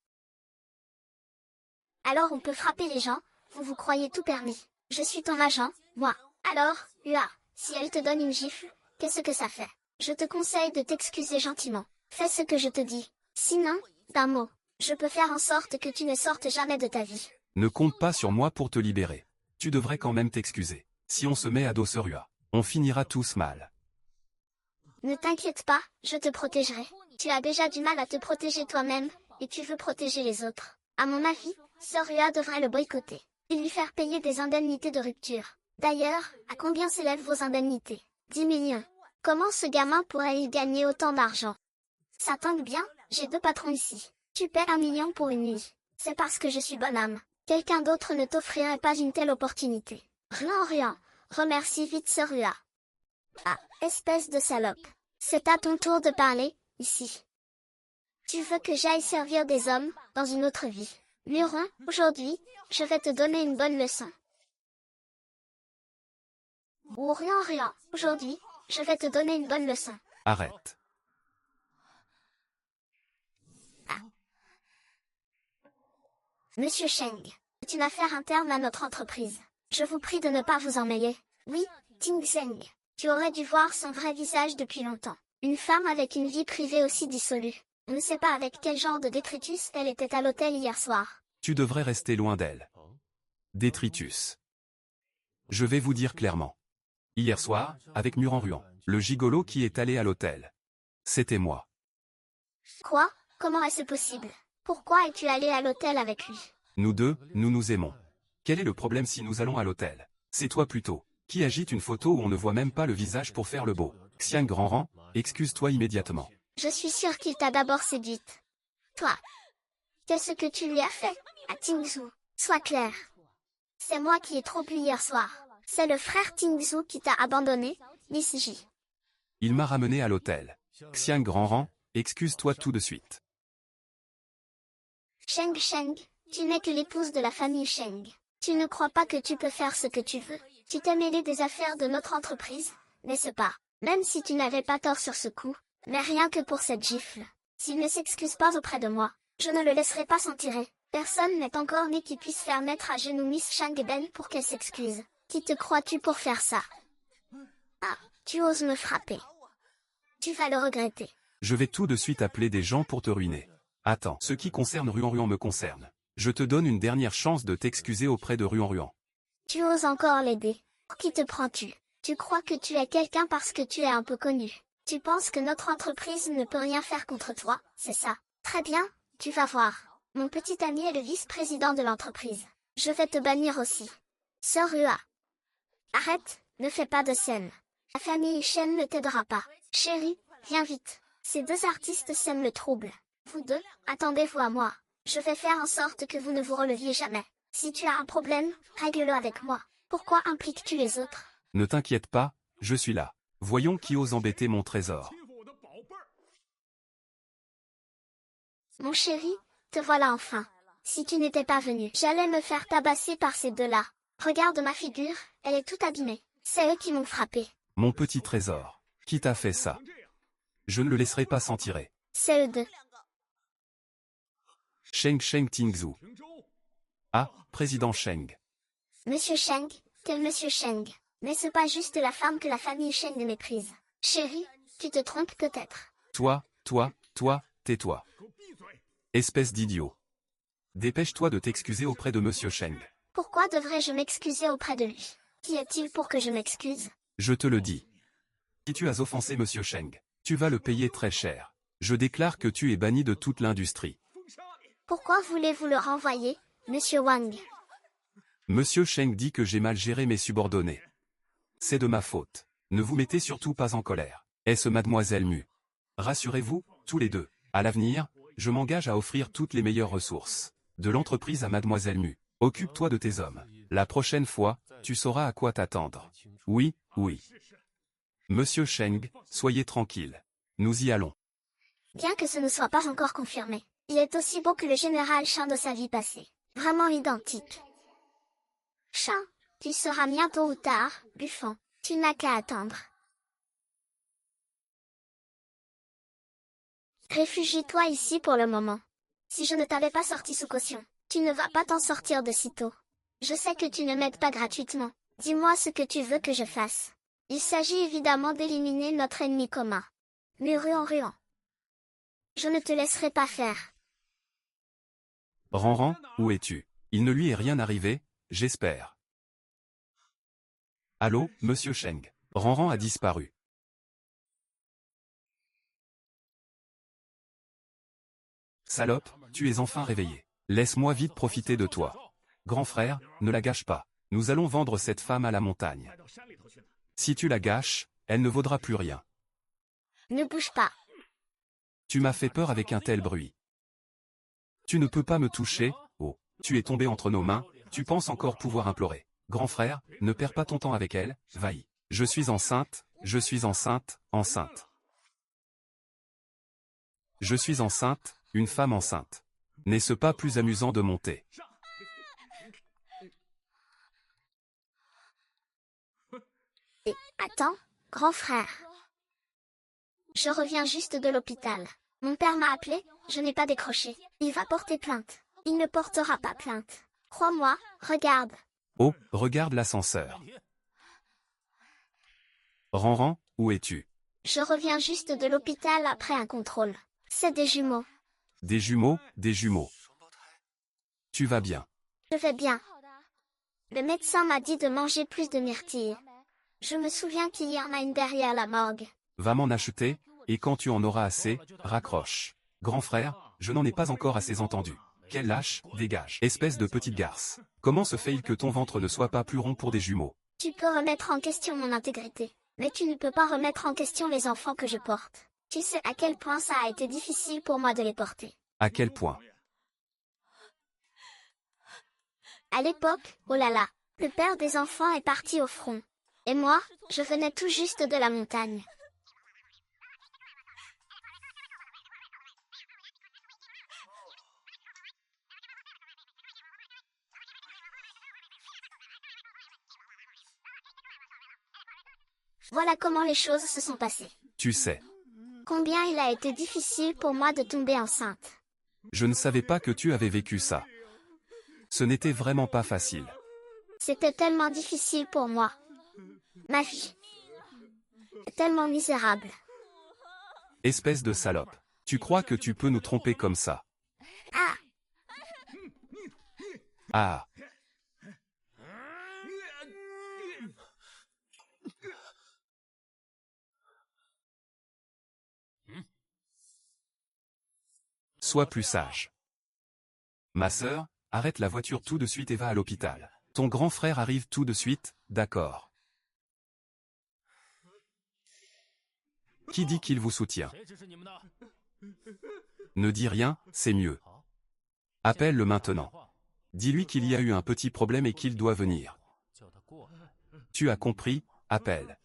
Alors on peut frapper les gens, vous vous croyez tout permis. Je suis ton agent, moi. Alors, Ua, si elle te donne une gifle, qu'est-ce que ça fait? Je te conseille de t'excuser gentiment. Fais ce que je te dis. Sinon, d'un mot, je peux faire en sorte que tu ne sortes jamais de ta vie. Ne compte pas sur moi pour te libérer. Tu devrais quand même t'excuser. Si on se met à dos ce Rua, on finira tous mal. Ne t'inquiète pas, je te protégerai. Tu as déjà du mal à te protéger toi-même, et tu veux protéger les autres. À mon avis, ce Rua devrait le boycotter. Et lui faire payer des indemnités de rupture. D'ailleurs, à combien s'élèvent vos indemnités? 10 millions. Comment ce gamin pourrait-il gagner autant d'argent? Ça tombe bien, j'ai 2 patrons ici. Tu paies 1 million pour une nuit. C'est parce que je suis bonne âme. Quelqu'un d'autre ne t'offrirait pas une telle opportunité. Rien. Remercie vite ce Rua. Ah, espèce de salope. C'est à ton tour de parler, ici. Tu veux que j'aille servir des hommes, dans une autre vie. Muron, aujourd'hui, je vais te donner une bonne leçon. Ou rien, aujourd'hui, je vais te donner une bonne leçon. Arrête. Monsieur Sheng, C'est une affaire interne à notre entreprise. Je vous prie de ne pas vous en mêler. Oui, Ting Zheng. Tu aurais dû voir son vrai visage depuis longtemps. Une femme avec une vie privée aussi dissolue. On ne sait pas avec quel genre de détritus elle était à l'hôtel hier soir. Tu devrais rester loin d'elle. Détritus. Je vais vous dire clairement. Hier soir, avec Muran-Ruan, le gigolo qui est allé à l'hôtel. C'était moi. Quoi? Comment est-ce possible? Pourquoi es-tu allé à l'hôtel avec lui? Nous deux, nous nous aimons. Quel est le problème si nous allons à l'hôtel? C'est toi plutôt, qui agite une photo où on ne voit même pas le visage pour faire le beau. Xiang Grandran, excuse-toi immédiatement. Je suis sûre qu'il t'a d'abord séduite. Toi. Qu'est-ce que tu lui as fait, à Tingzhu? Sois clair. C'est moi qui ai trop bu hier soir. C'est le frère Tingzhu qui t'a abandonné, Miss J. Il m'a ramené à l'hôtel. Xiang Grandran, excuse-toi tout de suite. Sheng, tu n'es que l'épouse de la famille Sheng. Tu ne crois pas que tu peux faire ce que tu veux. Tu t'es mêlé des affaires de notre entreprise, n'est-ce pas? Même si tu n'avais pas tort sur ce coup, mais rien que pour cette gifle. S'il ne s'excuse pas auprès de moi, je ne le laisserai pas s'en tirer. Personne n'est encore né qui puisse faire mettre à genoux Miss Shangben pour qu'elle s'excuse. Qui te crois-tu pour faire ça? Ah, tu oses me frapper. Tu vas le regretter. Je vais tout de suite appeler des gens pour te ruiner. Attends, ce qui concerne Ruan-Ruan me concerne. Je te donne une dernière chance de t'excuser auprès de Ruan-Ruan. Tu oses encore l'aider. Pour qui te prends-tu? Tu crois que tu es quelqu'un parce que tu es un peu connu. Tu penses que notre entreprise ne peut rien faire contre toi, c'est ça? Très bien, tu vas voir. Mon petit ami est le vice-président de l'entreprise. Je vais te bannir aussi. Sœur Rua. Arrête, ne fais pas de scène. La famille Shen ne t'aidera pas. Chérie, viens vite. Ces deux artistes sèment le trouble. Vous deux, attendez-vous à moi. Je vais faire en sorte que vous ne vous releviez jamais. Si tu as un problème, règle-le avec moi. Pourquoi impliques-tu les autres? Ne t'inquiète pas, je suis là. Voyons qui ose embêter mon trésor. Mon chéri, te voilà enfin. Si tu n'étais pas venu, j'allais me faire tabasser par ces deux-là. Regarde ma figure, elle est toute abîmée. C'est eux qui m'ont frappé. Mon petit trésor. Qui t'a fait ça? Je ne le laisserai pas s'en tirer. C'est eux deux. Sheng Tingzhu. Ah, président Sheng. Monsieur Sheng, quel monsieur Sheng? N'est-ce pas juste la femme que la famille Sheng méprise? Chérie, tu te trompes peut-être. Toi, tais-toi. Espèce d'idiot. Dépêche-toi de t'excuser auprès de monsieur Sheng. Pourquoi devrais-je m'excuser auprès de lui? Qui est-il pour que je m'excuse? Je te le dis. Si tu as offensé monsieur Sheng, tu vas le payer très cher. Je déclare que tu es banni de toute l'industrie. Pourquoi voulez-vous le renvoyer, monsieur Wang? Monsieur Sheng dit que j'ai mal géré mes subordonnés. C'est de ma faute. Ne vous mettez surtout pas en colère. Est-ce mademoiselle Mu? Rassurez-vous, tous les deux. À l'avenir, je m'engage à offrir toutes les meilleures ressources de l'entreprise à mademoiselle Mu. Occupe-toi de tes hommes. La prochaine fois, tu sauras à quoi t'attendre. Oui. Monsieur Sheng, soyez tranquille. Nous y allons. Bien que ce ne soit pas encore confirmé, il est aussi beau que le général Shan de sa vie passée. Vraiment identique. Shan, tu seras bien tôt ou tard, Buffon. Tu n'as qu'à attendre. Réfugie-toi ici pour le moment. Si je ne t'avais pas sorti sous caution, tu ne vas pas t'en sortir de sitôt. Je sais que tu ne m'aides pas gratuitement. Dis-moi ce que tu veux que je fasse. Il s'agit évidemment d'éliminer notre ennemi commun. Mais Ruan. Je ne te laisserai pas faire. Ranran, où es-tu? Il ne lui est rien arrivé, j'espère. Allô, monsieur Sheng. Ranran a disparu. Salope, tu es enfin réveillé. Laisse-moi vite profiter de toi. Grand frère, ne la gâche pas. Nous allons vendre cette femme à la montagne. Si tu la gâches, elle ne vaudra plus rien. Ne bouge pas. Tu m'as fait peur avec un tel bruit. Tu ne peux pas me toucher, oh. Tu es tombé entre nos mains, tu penses encore pouvoir implorer. Grand frère, ne perds pas ton temps avec elle, va-y. Je suis enceinte. Je suis enceinte, une femme enceinte. N'est-ce pas plus amusant de monter? Et, attends, grand frère. Je reviens juste de l'hôpital. Mon père m'a appelé, je n'ai pas décroché. Il va porter plainte. Il ne portera pas plainte. Crois-moi, regarde. Oh, regarde l'ascenseur. Ranran, où es-tu? Je reviens juste de l'hôpital après un contrôle. C'est des jumeaux. Des jumeaux, des jumeaux. Tu vas bien. Je vais bien. Le médecin m'a dit de manger plus de myrtilles. Je me souviens qu'il y en a une derrière la morgue. Va m'en acheter, et quand tu en auras assez, raccroche. Grand frère, je n'en ai pas encore assez entendu. Quel lâche, dégage. Espèce de petite garce. Comment se fait-il que ton ventre ne soit pas plus rond pour des jumeaux? Tu peux remettre en question mon intégrité. Mais tu ne peux pas remettre en question les enfants que je porte. Tu sais à quel point ça a été difficile pour moi de les porter. À quel point? À l'époque, oh là là, le père des enfants est parti au front. Et moi, je venais tout juste de la montagne. Voilà comment les choses se sont passées. Tu sais. Combien il a été difficile pour moi de tomber enceinte. Je ne savais pas que tu avais vécu ça. Ce n'était vraiment pas facile. C'était tellement difficile pour moi. Ma vie. Tellement misérable. Espèce de salope. Tu crois que tu peux nous tromper comme ça? Ah! Ah! Sois plus sage. Ma sœur, arrête la voiture tout de suite et va à l'hôpital. Ton grand frère arrive tout de suite, d'accord. Qui dit qu'il vous soutient? Ne dis rien, c'est mieux. Appelle-le maintenant. Dis-lui qu'il y a eu un petit problème et qu'il doit venir. Tu as compris, appelle.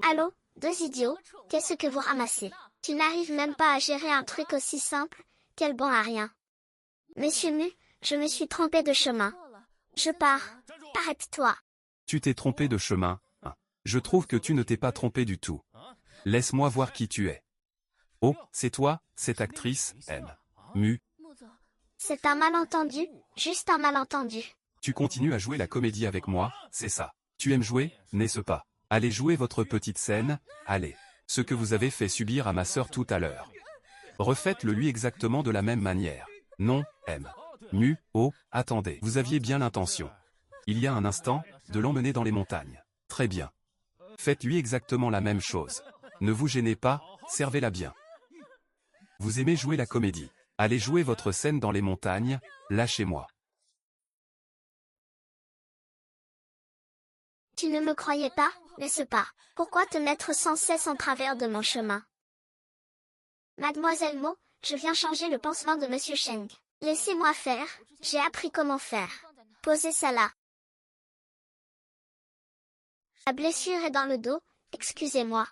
Allô, deux idiots, qu'est-ce que vous ramassez? Tu n'arrives même pas à gérer un truc aussi simple, quel bon à rien. Monsieur Mu, je me suis trompé de chemin. Je pars. Arrête-toi. Tu t'es trompé de chemin, hein. Je trouve que tu ne t'es pas trompé du tout. Laisse-moi voir qui tu es. Oh, c'est toi, cette actrice, M. Mu. C'est un malentendu, juste un malentendu. Tu continues à jouer la comédie avec moi, c'est ça. Tu aimes jouer, n'est-ce pas? Allez jouer votre petite scène, allez. Ce que vous avez fait subir à ma sœur tout à l'heure. Refaites-le lui exactement de la même manière. Non, M. Mu, oh, attendez. Vous aviez bien l'intention. Il y a un instant, de l'emmener dans les montagnes. Très bien. Faites-lui exactement la même chose. Ne vous gênez pas, servez-la bien. Vous aimez jouer la comédie. Allez jouer votre scène dans les montagnes, lâchez-moi. Tu ne me croyais pas, n'est-ce pas? Pourquoi te mettre sans cesse en travers de mon chemin? Mademoiselle Mo, je viens changer le pansement de Monsieur Cheng. Laissez-moi faire, j'ai appris comment faire. Posez ça là. La blessure est dans le dos, excusez-moi.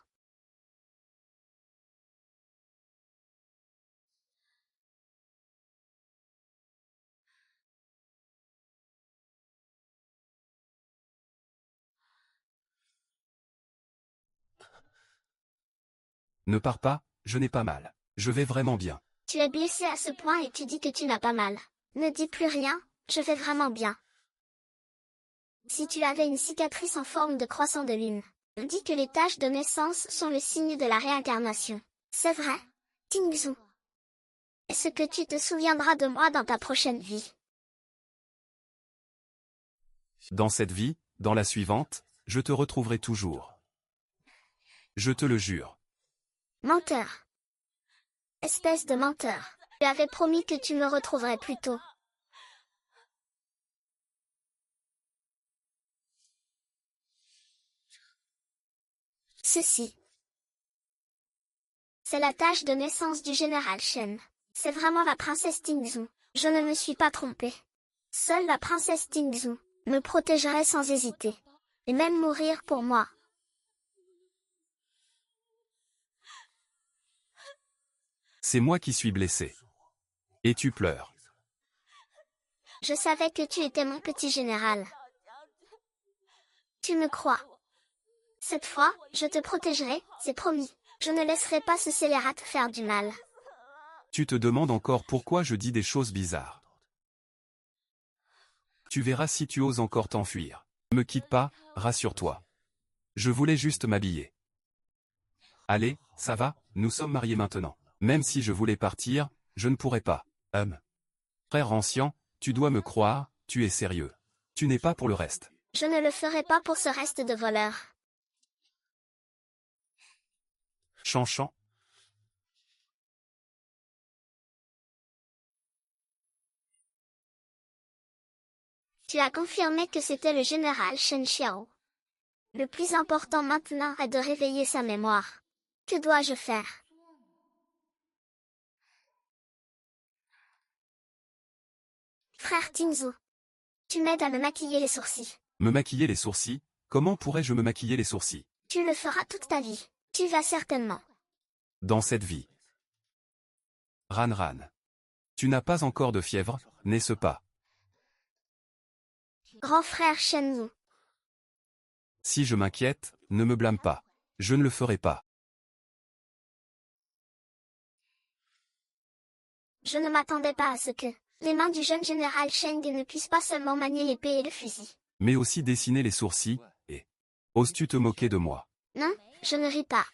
Ne pars pas, je n'ai pas mal. Je vais vraiment bien. Tu es blessé à ce point et tu dis que tu n'as pas mal. Ne dis plus rien, je vais vraiment bien. Si tu avais une cicatrice en forme de croissant de lune, on dit que les taches de naissance sont le signe de la réincarnation. C'est vrai, Tingzhu. Est-ce que tu te souviendras de moi dans ta prochaine vie? Dans cette vie, dans la suivante, je te retrouverai toujours. Je te le jure. Menteur. Espèce de menteur. Tu avais promis que tu me retrouverais plus tôt. Ceci. C'est la tâche de naissance du général Shen. C'est vraiment la princesse Tingzhu. Je ne me suis pas trompée. Seule la princesse Tingzhu me protégerait sans hésiter. Et même mourir pour moi. C'est moi qui suis blessé. Et tu pleures. Je savais que tu étais mon petit général. Tu me crois. Cette fois, je te protégerai, c'est promis. Je ne laisserai pas ce scélérat te faire du mal. Tu te demandes encore pourquoi je dis des choses bizarres. Tu verras si tu oses encore t'enfuir. Ne me quitte pas, rassure-toi. Je voulais juste m'habiller. Allez, ça va, nous sommes mariés maintenant. Même si je voulais partir, je ne pourrais pas. Frère ancien, tu dois me croire, tu es sérieux. Tu n'es pas pour le reste. Je ne le ferai pas pour ce reste de voleurs. Chanchan. Tu as confirmé que c'était le général Shen Xiao. Le plus important maintenant est de réveiller sa mémoire. Que dois-je faire? Frère Tingzhou, tu m'aides à me maquiller les sourcils. Me maquiller les sourcils? Comment pourrais-je me maquiller les sourcils? Tu le feras toute ta vie. Tu vas certainement. Dans cette vie. Ran Ran. Tu n'as pas encore de fièvre, n'est-ce pas? Grand frère Shenwu. Si je m'inquiète, ne me blâme pas. Je ne le ferai pas. Je ne m'attendais pas à ce que les mains du jeune général Sheng ne puissent pas seulement manier l'épée et le fusil. Mais aussi dessiner les sourcils, et... Oses-tu te moquer de moi? Non, je ne ris pas.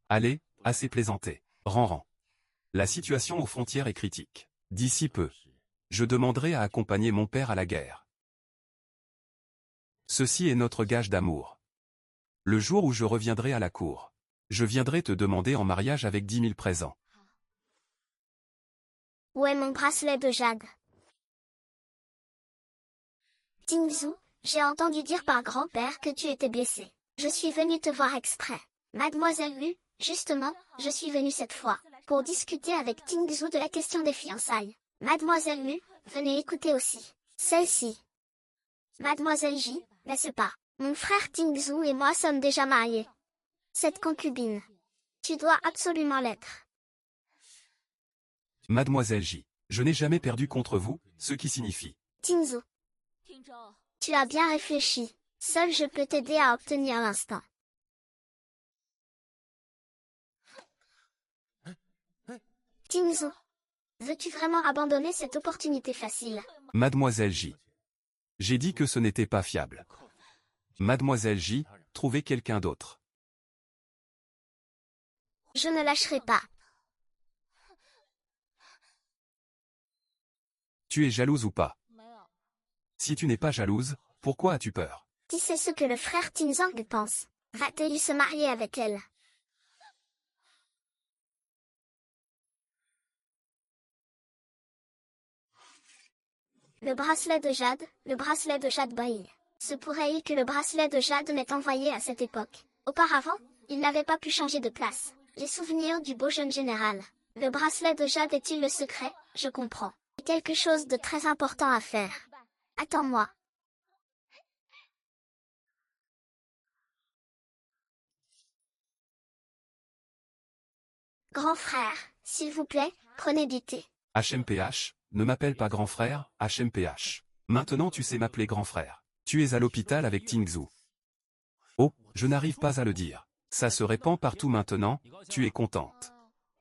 Allez, assez plaisanté. Ran. La situation aux frontières est critique. D'ici peu, je demanderai à accompagner mon père à la guerre. Ceci est notre gage d'amour. Le jour où je reviendrai à la cour, je viendrai te demander en mariage avec 10 000 présents. Où est mon bracelet de jade? Tingzhou, j'ai entendu dire par grand-père que tu étais blessé. Je suis venu te voir exprès. Mademoiselle Lu, justement, je suis venu cette fois pour discuter avec Tingzhou de la question des fiançailles. Mademoiselle Lu, venez écouter aussi. Celle-ci. Mademoiselle J, n'est-ce pas? Mon frère Tingzhou et moi sommes déjà mariés. Cette concubine. Tu dois absolument l'être. Mademoiselle J, je n'ai jamais perdu contre vous, ce qui signifie. Tingzhou, tu as bien réfléchi. Seul je peux t'aider à obtenir l'instant. Tingzhou, veux-tu vraiment abandonner cette opportunité facile? Mademoiselle J. J'ai dit que ce n'était pas fiable. Mademoiselle J, trouvez quelqu'un d'autre. Je ne lâcherai pas. Tu es jalouse ou pas? Si tu n'es pas jalouse, pourquoi as-tu peur? Qui sait ce que le frère Tinzang pense? Va-t-il se marier avec elle? Le bracelet de jade brille. Se pourrait-il que le bracelet de jade m'ait envoyé à cette époque? Auparavant, il n'avait pas pu changer de place. Les souvenirs du beau jeune général. Le bracelet de jade est-il le secret? Je comprends. Quelque chose de très important à faire. Attends-moi. Grand frère, s'il vous plaît, prenez du thé. HMPH, ne m'appelle pas grand frère, HMPH. Maintenant tu sais m'appeler grand frère. Tu es à l'hôpital avec Tingzhou. Oh, je n'arrive pas à le dire. Ça se répand partout maintenant, tu es contente.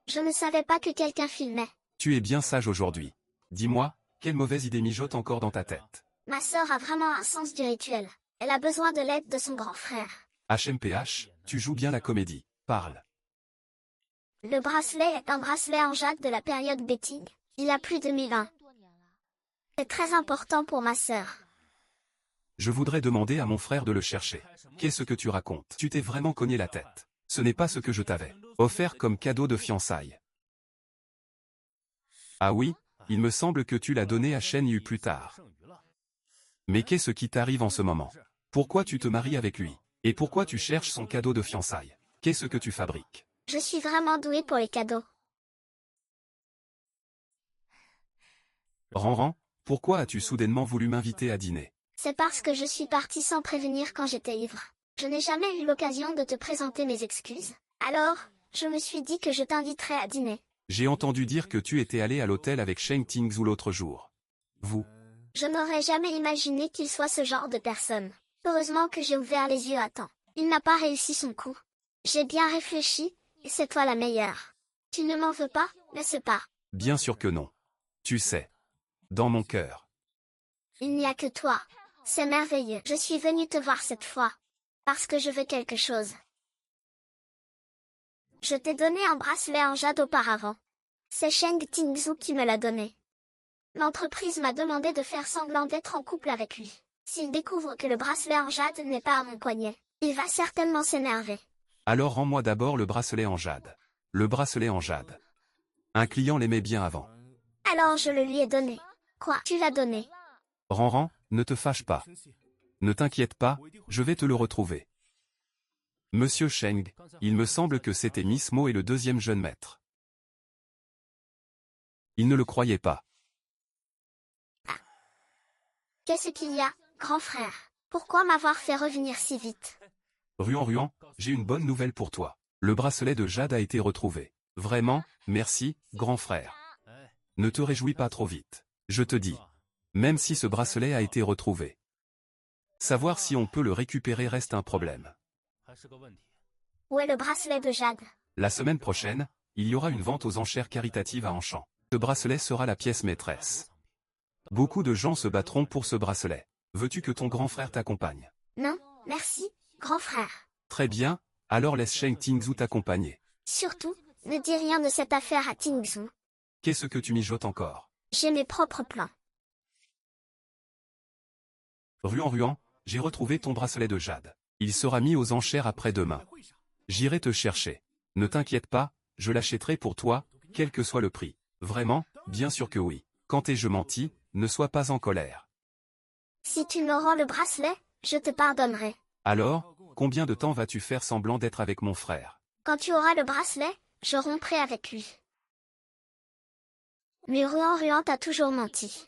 Je ne savais pas que quelqu'un filmait. Tu es bien sage aujourd'hui. Dis-moi, quelle mauvaise idée mijote encore dans ta tête? Ma sœur a vraiment un sens du rituel. Elle a besoin de l'aide de son grand frère. HMPH, tu joues bien la comédie. Parle. Le bracelet est un bracelet en jade de la période Beijing. Il a plus de 1000 ans. C'est très important pour ma sœur. Je voudrais demander à mon frère de le chercher. Qu'est-ce que tu racontes? Tu t'es vraiment cogné la tête. Ce n'est pas ce que je t'avais offert comme cadeau de fiançailles. Ah oui, il me semble que tu l'as donné à Shen Yu plus tard. Mais qu'est-ce qui t'arrive en ce moment? Pourquoi tu te maries avec lui? Et pourquoi tu cherches son cadeau de fiançailles? Qu'est-ce que tu fabriques? Je suis vraiment douée pour les cadeaux. Ran, pourquoi as-tu soudainement voulu m'inviter à dîner? C'est parce que je suis partie sans prévenir quand j'étais ivre. Je n'ai jamais eu l'occasion de te présenter mes excuses. Alors, je me suis dit que je t'inviterais à dîner. J'ai entendu dire que tu étais allé à l'hôtel avec Sheng Tingzhou l'autre jour. Vous? Je n'aurais jamais imaginé qu'il soit ce genre de personne. Heureusement que j'ai ouvert les yeux à temps. Il n'a pas réussi son coup. J'ai bien réfléchi, et c'est toi la meilleure. Tu ne m'en veux pas, n'est-ce pas? Bien sûr que non. Tu sais. Dans mon cœur. Il n'y a que toi. C'est merveilleux. Je suis venue te voir cette fois. Parce que je veux quelque chose. Je t'ai donné un bracelet en jade auparavant. C'est Sheng Tingzhou qui me l'a donné. L'entreprise m'a demandé de faire semblant d'être en couple avec lui. S'il découvre que le bracelet en jade n'est pas à mon poignet, il va certainement s'énerver. Alors rends-moi d'abord le bracelet en jade. Le bracelet en jade. Un client l'aimait bien avant. Alors je le lui ai donné. Quoi, tu l'as donné? Ranran, ne te fâche pas. Ne t'inquiète pas, je vais te le retrouver. Monsieur Sheng, il me semble que c'était Miss Mo et le deuxième jeune maître. Il ne le croyait pas. Qu'est-ce qu'il y a, grand frère? Pourquoi m'avoir fait revenir si vite? Ruan, j'ai une bonne nouvelle pour toi. Le bracelet de jade a été retrouvé. Vraiment, merci, grand frère. Ne te réjouis pas trop vite. Je te dis. Même si ce bracelet a été retrouvé. Savoir si on peut le récupérer reste un problème. Où est le bracelet de jade? La semaine prochaine, il y aura une vente aux enchères caritatives à Anchamp. Ce bracelet sera la pièce maîtresse. Beaucoup de gens se battront pour ce bracelet. Veux-tu que ton grand frère t'accompagne? Non, merci, grand frère. Très bien, alors laisse Sheng Tingzhou t'accompagner. Surtout, ne dis rien de cette affaire à Tingzhou. Qu'est-ce que tu mijotes encore? J'ai mes propres plans. Ruan, j'ai retrouvé ton bracelet de jade. Il sera mis aux enchères après-demain. J'irai te chercher. Ne t'inquiète pas, je l'achèterai pour toi, quel que soit le prix. Vraiment, bien sûr que oui. Quand ai-je menti, ne sois pas en colère. Si tu me rends le bracelet, je te pardonnerai. Alors, combien de temps vas-tu faire semblant d'être avec mon frère? Quand tu auras le bracelet, je romprai avec lui. Mais Ruan t'a toujours menti.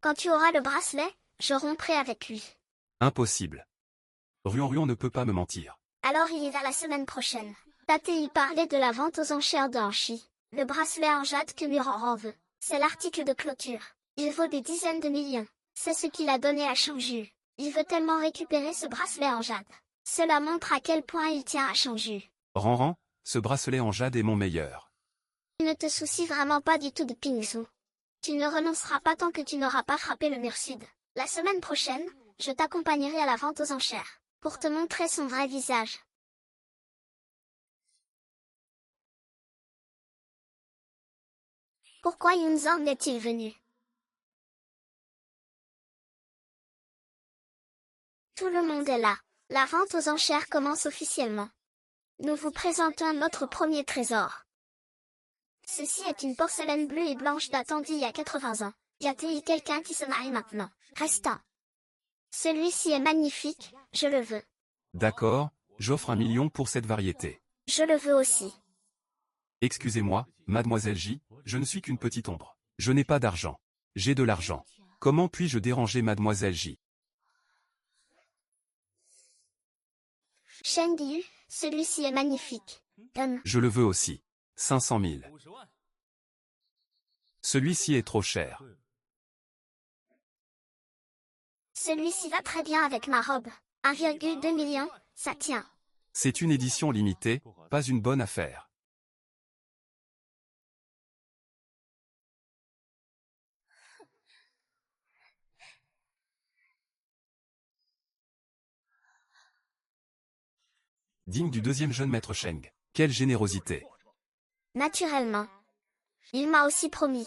Quand tu auras le bracelet, je romprai avec lui. Impossible. Ruan ne peut pas me mentir. Alors il y va la semaine prochaine. Tatei parlait de la vente aux enchères de Hanshi. Le bracelet en jade que Muran veut. C'est l'article de clôture. Il vaut des dizaines de millions. C'est ce qu'il a donné à Shangju. Il veut tellement récupérer ce bracelet en jade. Cela montre à quel point il tient à Shangju. Ranran, ce bracelet en jade est mon meilleur. Tu ne te soucies vraiment pas du tout de Pingzhou. Tu ne renonceras pas tant que tu n'auras pas frappé le mur sud. La semaine prochaine, je t'accompagnerai à la vente aux enchères, pour te montrer son vrai visage. Pourquoi Yunzhang n'est-il venu? Tout le monde est là. La vente aux enchères commence officiellement. Nous vous présentons notre premier trésor. Ceci est une porcelaine bleue et blanche datant d'il y a 80 ans. Y a-t-il quelqu'un qui se marie maintenant? Restant. Celui-ci est magnifique, je le veux. D'accord, j'offre 1 million pour cette variété. Je le veux aussi. Excusez-moi, mademoiselle J, je ne suis qu'une petite ombre. Je n'ai pas d'argent. J'ai de l'argent. Comment puis-je déranger mademoiselle J? Sheng Yu, celui-ci est magnifique. Je le veux aussi. 500 000. Celui-ci est trop cher. Celui-ci va très bien avec ma robe. 1,2 million, ça tient. C'est une édition limitée, pas une bonne affaire. Digne du deuxième jeune maître Sheng. Quelle générosité. Naturellement. Il m'a aussi promis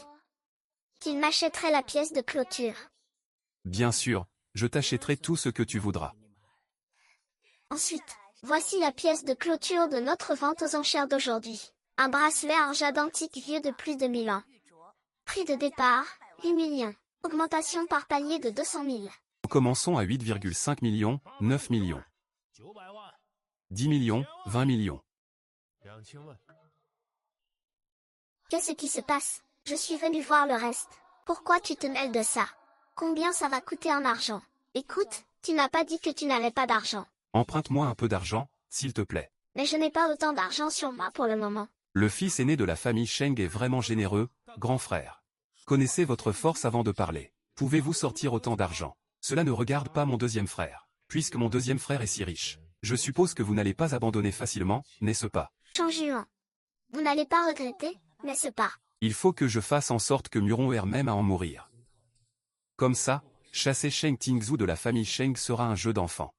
qu'il m'achèterait la pièce de clôture. Bien sûr, je t'achèterai tout ce que tu voudras. Ensuite, voici la pièce de clôture de notre vente aux enchères d'aujourd'hui. Un bracelet en jade antique vieux de plus de 1000 ans. Prix de départ, 8 millions. Augmentation par palier de 200 000. Commençons à 8,5 millions, 9 millions. 10 millions, 20 millions. Qu'est-ce qui se passe? Je suis venu voir le reste. Pourquoi tu te mêles de ça? Combien ça va coûter en argent? Écoute, tu n'as pas dit que tu n'avais pas d'argent. Emprunte-moi un peu d'argent, s'il te plaît. Mais je n'ai pas autant d'argent sur moi pour le moment. Le fils aîné de la famille Sheng est vraiment généreux, grand frère. Connaissez votre force avant de parler. Pouvez-vous sortir autant d'argent? Cela ne regarde pas mon deuxième frère. Puisque mon deuxième frère est si riche. Je suppose que vous n'allez pas abandonner facilement, n'est-ce pas? Changement. Vous n'allez pas regretter, n'est-ce pas? Il faut que je fasse en sorte que Muron ait même à en mourir. Comme ça, chasser Sheng Tingzhu de la famille Sheng sera un jeu d'enfant.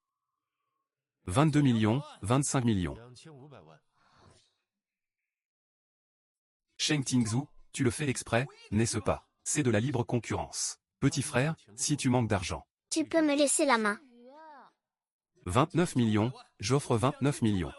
22 millions, 25 millions. Sheng Tingzhu, tu le fais exprès, n'est-ce pas? C'est de la libre concurrence. Petit frère, si tu manques d'argent. Tu peux me laisser la main. 29 millions, j'offre 29 millions.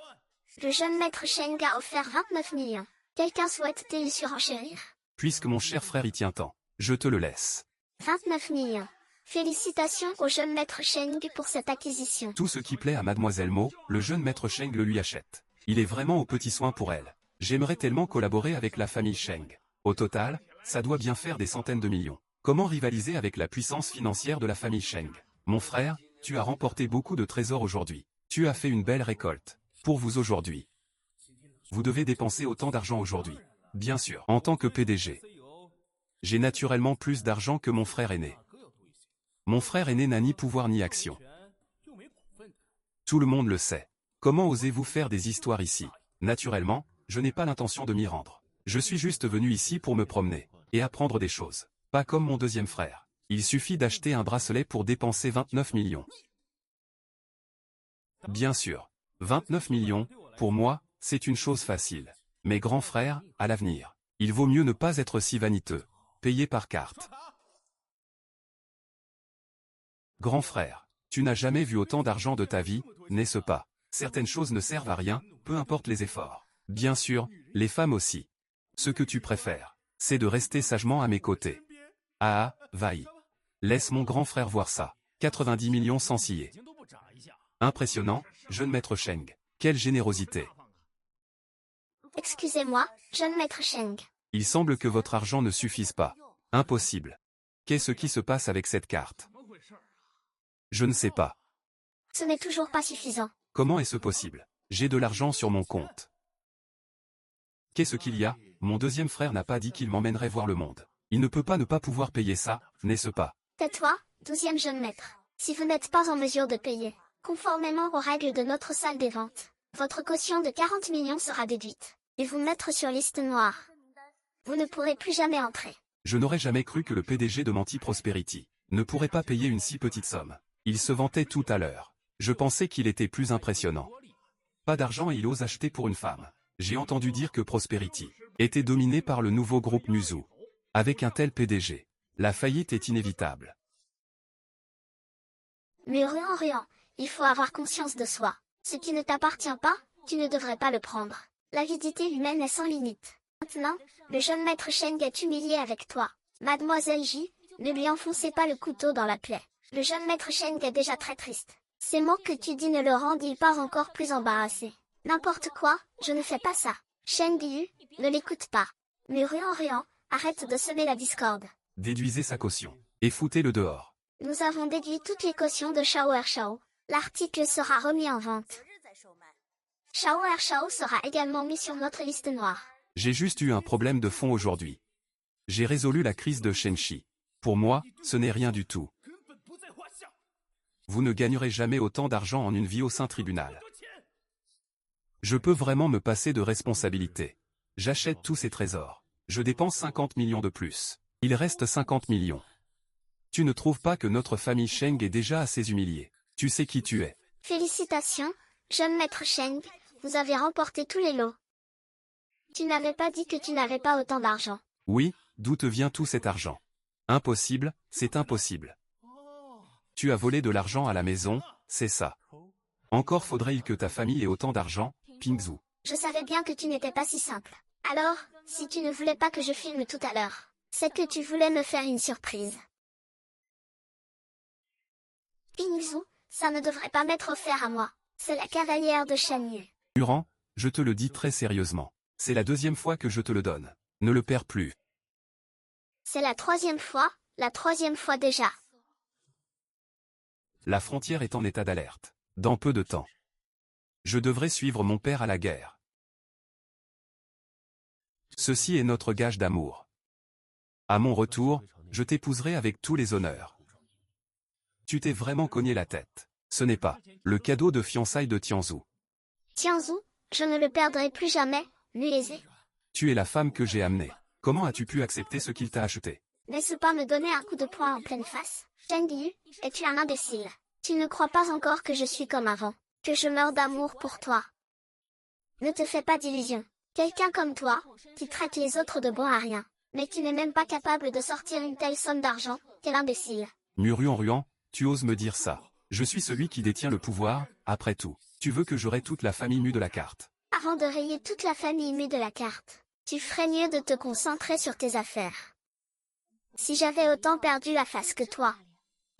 Le jeune maître Sheng a offert 29 millions. Quelqu'un souhaite-t-il surenchérir? Puisque mon cher frère y tient tant, je te le laisse. 29 millions. Félicitations au jeune maître Sheng pour cette acquisition. Tout ce qui plaît à Mademoiselle Mo, le jeune maître Sheng le lui achète. Il est vraiment au petit soin pour elle. J'aimerais tellement collaborer avec la famille Sheng. Au total, ça doit bien faire des centaines de millions. Comment rivaliser avec la puissance financière de la famille Sheng? Mon frère, tu as remporté beaucoup de trésors aujourd'hui. Tu as fait une belle récolte. Pour vous aujourd'hui. Vous devez dépenser autant d'argent aujourd'hui. Bien sûr, en tant que PDG. J'ai naturellement plus d'argent que mon frère aîné. Mon frère aîné n'a ni pouvoir ni action. Tout le monde le sait. Comment osez-vous faire des histoires ici? Naturellement, je n'ai pas l'intention de m'y rendre. Je suis juste venu ici pour me promener et apprendre des choses. Pas comme mon deuxième frère. Il suffit d'acheter un bracelet pour dépenser 29 millions. Bien sûr, 29 millions, pour moi, c'est une chose facile. Mais grand frère, à l'avenir, il vaut mieux ne pas être si vaniteux. Payer par carte. Grand frère, tu n'as jamais vu autant d'argent de ta vie, n'est-ce pas? Certaines choses ne servent à rien, peu importe les efforts. Bien sûr, les femmes aussi. Ce que tu préfères, c'est de rester sagement à mes côtés. Ah, vaille. Laisse mon grand frère voir ça. 90 millions sans scier. Impressionnant, jeune maître Sheng. Quelle générosité. Excusez-moi, jeune maître Sheng. Il semble que votre argent ne suffise pas. Impossible. Qu'est-ce qui se passe avec cette carte? Je ne sais pas. Ce n'est toujours pas suffisant. Comment est-ce possible? J'ai de l'argent sur mon compte. Qu'est-ce qu'il y a? Mon deuxième frère n'a pas dit qu'il m'emmènerait voir le monde. Il ne peut pas ne pas pouvoir payer ça, n'est-ce pas? Tais-toi, 12e jeune maître. Si vous n'êtes pas en mesure de payer, conformément aux règles de notre salle des ventes, votre caution de 40 millions sera déduite, et vous mettre sur liste noire. Vous ne pourrez plus jamais entrer. Je n'aurais jamais cru que le PDG de Menti Prosperity ne pourrait pas payer une si petite somme. Il se vantait tout à l'heure. Je pensais qu'il était plus impressionnant. Pas d'argent et il ose acheter pour une femme. J'ai entendu dire que Prosperity était dominé par le nouveau groupe Muzu. Avec un tel PDG, la faillite est inévitable. Mais Ruan, il faut avoir conscience de soi. Ce qui ne t'appartient pas, tu ne devrais pas le prendre. L'avidité humaine est sans limite. Maintenant, le jeune maître Sheng est humilié avec toi. Mademoiselle J, ne lui enfoncez pas le couteau dans la plaie. Le jeune maître Sheng est déjà très triste. Ces mots que tu dis ne le rendent pas encore plus embarrassé. N'importe quoi, je ne fais pas ça. Sheng Yu, ne l'écoute pas. Mais Ruan, arrête de semer la discorde. Déduisez sa caution et foutez-le dehors. Nous avons déduit toutes les cautions de Shao Ershao. L'article sera remis en vente. Shao Ershao sera également mis sur notre liste noire. J'ai juste eu un problème de fond aujourd'hui. J'ai résolu la crise de Shenxi. Pour moi, ce n'est rien du tout. Vous ne gagnerez jamais autant d'argent en une vie au sein tribunal. Je peux vraiment me passer de responsabilité. J'achète tous ces trésors. Je dépense 50 millions de plus. Il reste 50 millions. Tu ne trouves pas que notre famille Sheng est déjà assez humiliée? Tu sais qui tu es. Félicitations, jeune maître Sheng, vous avez remporté tous les lots. Tu n'avais pas dit que tu n'avais pas autant d'argent. Oui, d'où te vient tout cet argent? Impossible, c'est impossible. Tu as volé de l'argent à la maison, c'est ça. Encore faudrait-il que ta famille ait autant d'argent, Pingzhu. Je savais bien que tu n'étais pas si simple. Alors, si tu ne voulais pas que je filme tout à l'heure, c'est que tu voulais me faire une surprise. Pingzhu, ça ne devrait pas m'être offert à moi. C'est la cavalière de Shanyu. Durand, je te le dis très sérieusement. C'est la deuxième fois que je te le donne. Ne le perds plus. C'est la troisième fois déjà. La frontière est en état d'alerte. Dans peu de temps. Je devrais suivre mon père à la guerre. Ceci est notre gage d'amour. À mon retour, je t'épouserai avec tous les honneurs. Tu t'es vraiment cogné la tête. Ce n'est pas le cadeau de fiançailles de Tianzhu. Tianzhu, Je ne le perdrai plus jamais, nuit aisée. Tu es la femme que j'ai amenée. Comment as-tu pu accepter ce qu'il t'a acheté? N'est-ce pas me donner un coup de poing en pleine face? Cheng Yu, es-tu un imbécile? Tu ne crois pas encore que je suis comme avant, que je meurs d'amour pour toi. Ne te fais pas d'illusions. Quelqu'un comme toi, qui traite les autres de bon à rien, mais qui n'est même pas capable de sortir une telle somme d'argent, quel imbécile. Ruan, tu oses me dire ça. Je suis celui qui détient le pouvoir, après tout. Tu veux que je raie toute la famille mue de la carte. Avant de rayer toute la famille mue de la carte, tu ferais mieux de te concentrer sur tes affaires. Si j'avais autant perdu la face que toi,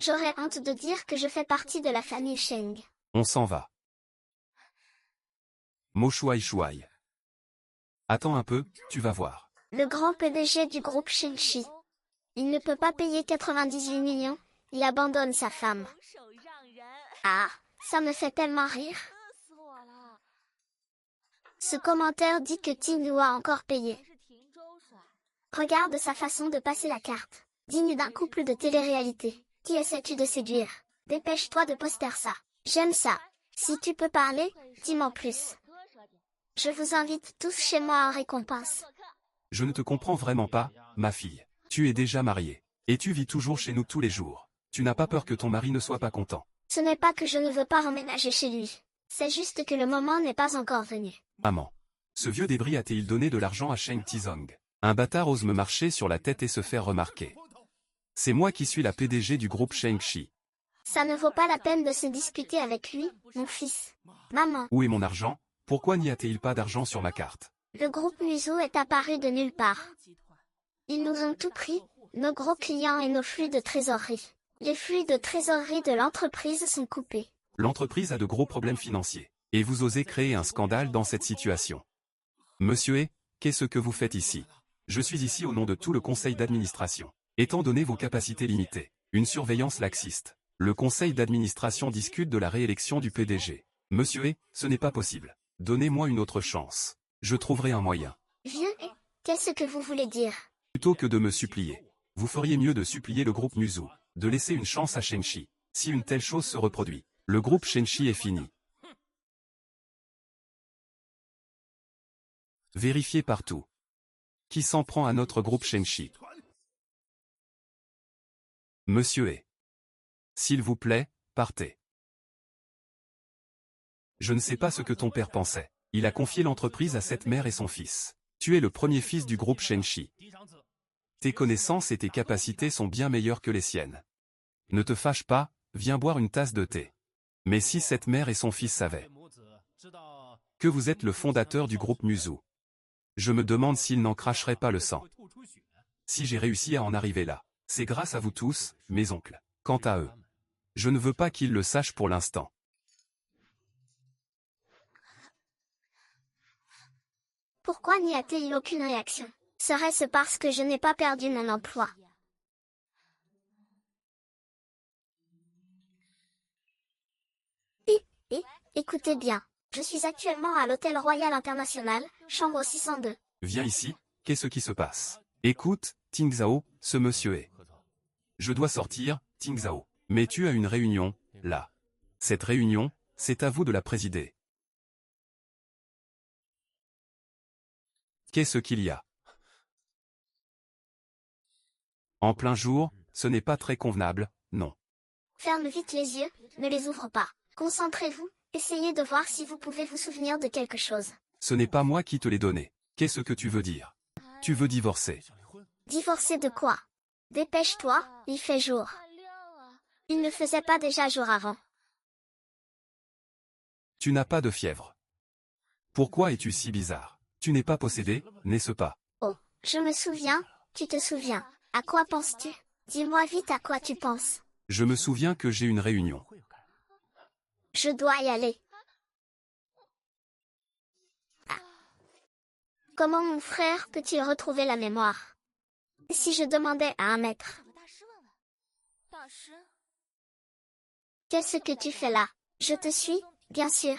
j'aurais honte de dire que je fais partie de la famille Sheng. On s'en va. Mo Shuai. Attends un peu, tu vas voir. Le grand PDG du groupe Shengshi. Il ne peut pas payer 98 millions, il abandonne sa femme. Ah, ça me fait tellement rire. Ce commentaire dit que Ting Lu a encore payé. Regarde sa façon de passer la carte, digne d'un couple de télé-réalité. Qui essaies-tu de séduire? Dépêche-toi de poster ça. J'aime ça. Si tu peux parler, dis-moi plus. Je vous invite tous chez moi en récompense. Je ne te comprends vraiment pas, ma fille. Tu es déjà mariée. Et tu vis toujours chez nous tous les jours. Tu n'as pas peur que ton mari ne soit pas content. Ce n'est pas que je ne veux pas emménager chez lui. C'est juste que le moment n'est pas encore venu. Maman. Ce vieux débris a-t-il donné de l'argent à Sheng Tizong? Un bâtard ose me marcher sur la tête et se faire remarquer. C'est moi qui suis la PDG du groupe Shengshi. Ça ne vaut pas la peine de se disputer avec lui, mon fils. Maman. Où est mon argent? Pourquoi n'y a-t-il pas d'argent sur ma carte? Le groupe Muso est apparu de nulle part. Ils nous ont tout pris, nos gros clients et nos flux de trésorerie. Les flux de trésorerie de l'entreprise sont coupés. L'entreprise a de gros problèmes financiers. Et vous osez créer un scandale dans cette situation. Monsieur qu'est-ce que vous faites ici? Je suis ici au nom de tout le conseil d'administration. Étant donné vos capacités limitées, une surveillance laxiste, le conseil d'administration discute de la réélection du PDG. Monsieur ce n'est pas possible. Donnez-moi une autre chance. Je trouverai un moyen. Vieux, qu'est-ce que vous voulez dire? Plutôt que de me supplier, vous feriez mieux de supplier le groupe Muso, de laisser une chance à Shengshi. Si une telle chose se reproduit, le groupe Shengshi est fini. Vérifiez partout. Qui s'en prend à notre groupe Shengshi? Monsieur s'il vous plaît, partez. Je ne sais pas ce que ton père pensait. Il a confié l'entreprise à cette mère et son fils. Tu es le premier fils du groupe Shengshi. Tes connaissances et tes capacités sont bien meilleures que les siennes. Ne te fâche pas, viens boire une tasse de thé. Mais si cette mère et son fils savaient que vous êtes le fondateur du groupe Muso, je me demande s'ils n'en cracheraient pas le sang. Si j'ai réussi à en arriver là, c'est grâce à vous tous, mes oncles. Quant à eux, je ne veux pas qu'ils le sachent pour l'instant. Pourquoi n'y a-t-il aucune réaction? Serait-ce parce que je n'ai pas perdu mon emploi? Écoutez bien, je suis actuellement à l'Hôtel Royal International, chambre 602. Viens ici, qu'est-ce qui se passe? Écoute, Ting Zhao, ce monsieur est. Je dois sortir, Ting Zhao. Mais tu as une réunion, là. Cette réunion, c'est à vous de la présider. Qu'est-ce qu'il y a? En plein jour, ce n'est pas très convenable, non. Ferme vite les yeux, ne les ouvre pas. Concentrez-vous, essayez de voir si vous pouvez vous souvenir de quelque chose. Ce n'est pas moi qui te l'ai donné. Qu'est-ce que tu veux dire? Tu veux divorcer? Divorcer de quoi? Dépêche-toi, il fait jour. Il ne faisait pas déjà jour avant. Tu n'as pas de fièvre. Pourquoi es-tu si bizarre? Tu n'es pas possédé, n'est-ce pas? Oh, je me souviens, tu te souviens. À quoi penses-tu? Dis-moi vite à quoi tu penses. Je me souviens que j'ai une réunion. Je dois y aller. Ah. Comment mon frère peut-il retrouver la mémoire? Si je demandais à un maître. Qu'est-ce que tu fais là? Je te suis, bien sûr.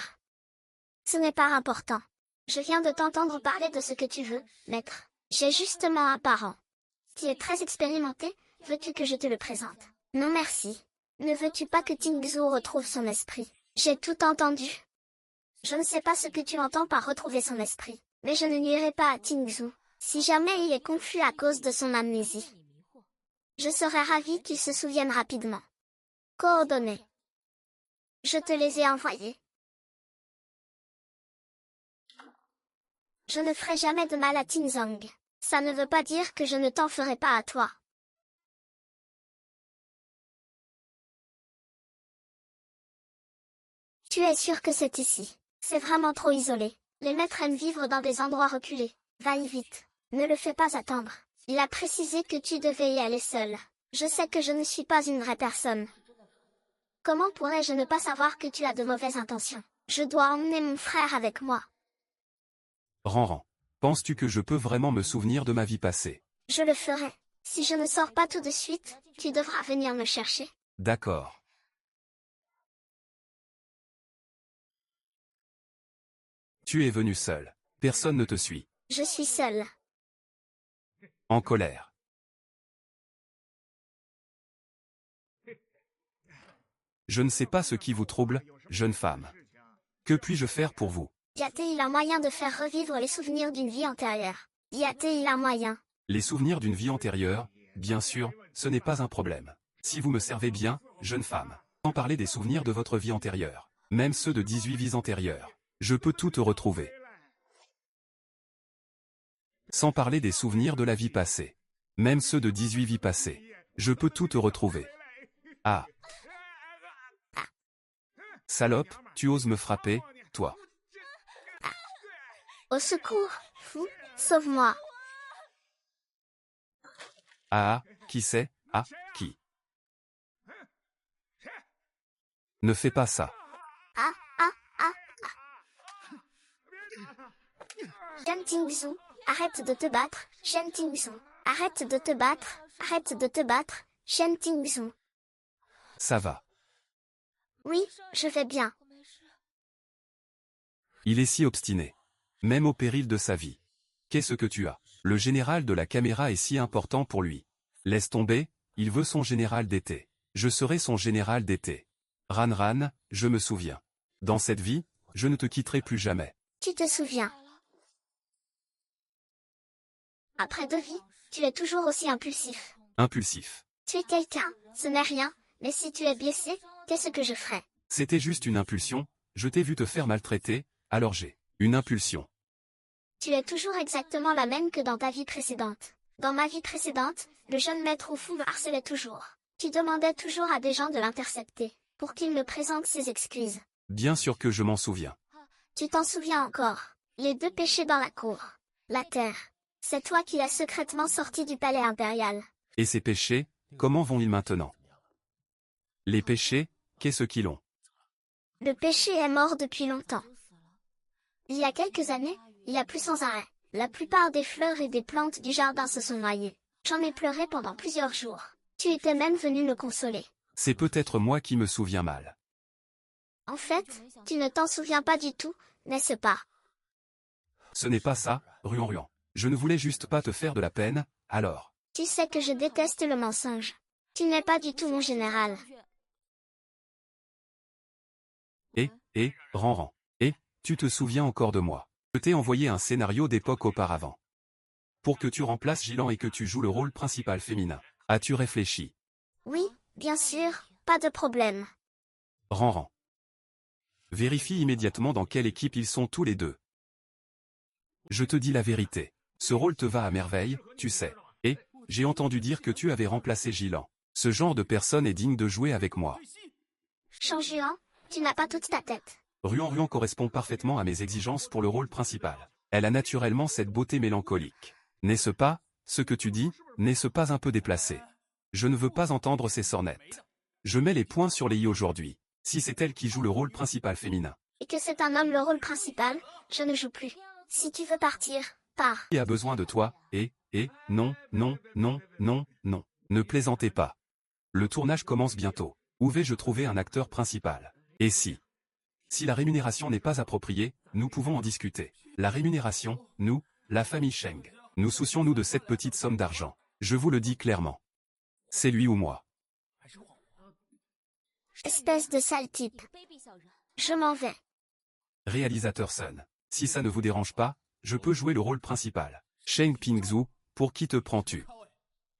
Ce n'est pas important. Je viens de t'entendre parler de ce que tu veux, maître. J'ai justement un parent. Tu es très expérimenté, veux-tu que je te le présente? Non merci. Ne veux-tu pas que Ting Zhou retrouve son esprit? J'ai tout entendu. Je ne sais pas ce que tu entends par retrouver son esprit, mais je ne nuirai pas à Tingzhu, si jamais il est confus à cause de son amnésie. Je serais ravie qu'il se souvienne rapidement. Coordonnées. Je te les ai envoyées. Je ne ferai jamais de mal à Tinzong. Ça ne veut pas dire que je ne t'en ferai pas à toi. Tu es sûr que c'est ici? C'est vraiment trop isolé. Les maîtres aiment vivre dans des endroits reculés. Va-y vite. Ne le fais pas attendre. Il a précisé que tu devais y aller seul. Je sais que je ne suis pas une vraie personne. Comment pourrais-je ne pas savoir que tu as de mauvaises intentions? Je dois emmener mon frère avec moi. Ranran. Penses-tu que je peux vraiment me souvenir de ma vie passée? Je le ferai. Si je ne sors pas tout de suite, tu devras venir me chercher. D'accord. Tu es venu seul. Personne ne te suit. Je suis seule. En colère. Je ne sais pas ce qui vous trouble, jeune femme. Que puis-je faire pour vous? Y a-t-il un moyen de faire revivre les souvenirs d'une vie antérieure? Y a-t-il un moyen? Les souvenirs d'une vie antérieure, bien sûr, ce n'est pas un problème. Si vous me servez bien, jeune femme, sans parler des souvenirs de votre vie antérieure, même ceux de 18 vies antérieures, je peux tout te retrouver. Sans parler des souvenirs de la vie passée, même ceux de 18 vies passées, je peux tout te retrouver. Ah! Salope, tu oses me frapper, toi. Au secours, fou, sauve-moi. Ah, qui c'est? Ah, qui? Ne fais pas ça. Ah, ah, ah, ah. Shen Tingzhu, arrête de te battre, Shen Tingzhu. Arrête de te battre, arrête de te battre, Shen Tingzhu. Ça va. Oui, je vais bien. Il est si obstiné. Même au péril de sa vie. Qu'est-ce que tu as? Le général de la caméra est si important pour lui. Laisse tomber, il veut son général d'été. Je serai son général d'été. Ran, je me souviens. Dans cette vie, je ne te quitterai plus jamais. Tu te souviens. Après 2 vies, tu es toujours aussi impulsif. Impulsif. Tu es quelqu'un, ce n'est rien, mais si tu es blessé, qu'est-ce que je ferai? C'était juste une impulsion, je t'ai vu te faire maltraiter, alors j'ai une impulsion. Tu es toujours exactement la même que dans ta vie précédente. Dans ma vie précédente, le jeune maître au fou me harcelait toujours. Tu demandais toujours à des gens de l'intercepter, pour qu'il me présente ses excuses. Bien sûr que je m'en souviens. Tu t'en souviens encore. Les 2 péchés dans la cour. La terre. C'est toi qui l'as secrètement sorti du palais impérial. Et ces péchés, comment vont-ils maintenant? Les péchés, qu'est-ce qu'ils ont? Le péché est mort depuis longtemps. Il y a quelques années, il a plu sans arrêt. La plupart des fleurs et des plantes du jardin se sont noyées. J'en ai pleuré pendant plusieurs jours. Tu étais même venu me consoler. C'est peut-être moi qui me souviens mal. En fait, tu ne t'en souviens pas du tout, n'est-ce pas? Ce n'est pas ça, Ruan. Je ne voulais juste pas te faire de la peine, alors. Tu sais que je déteste le mensonge. Tu n'es pas du tout mon général. Ran. Tu te souviens encore de moi. Je t'ai envoyé un scénario d'époque auparavant. Pour que tu remplaces Gilan et que tu joues le rôle principal féminin. As-tu réfléchi? Oui, bien sûr, pas de problème. Ran. Vérifie immédiatement dans quelle équipe ils sont tous les deux. Je te dis la vérité. Ce rôle te va à merveille, tu sais. Et, j'ai entendu dire que tu avais remplacé Gilan. Ce genre de personne est digne de jouer avec moi. Changeuan, tu n'as pas toute ta tête. Ruan correspond parfaitement à mes exigences pour le rôle principal. Elle a naturellement cette beauté mélancolique. N'est-ce pas, ce que tu dis, n'est-ce pas un peu déplacé? Je ne veux pas entendre ces sornettes. Je mets les points sur les i aujourd'hui. Si c'est elle qui joue le rôle principal féminin. Et que c'est un homme le rôle principal, je ne joue plus. Si tu veux partir, pars. Qui a besoin de toi, non. Ne plaisantez pas. Le tournage commence bientôt. Où vais-je trouver un acteur principal? Et si la rémunération n'est pas appropriée, nous pouvons en discuter. La rémunération, nous, la famille Sheng, nous soucions-nous de cette petite somme d'argent. Je vous le dis clairement. C'est lui ou moi. Espèce de sale type. Je m'en vais. Réalisateur Sun. Si ça ne vous dérange pas, je peux jouer le rôle principal. Sheng Pingzhu, pour qui te prends-tu?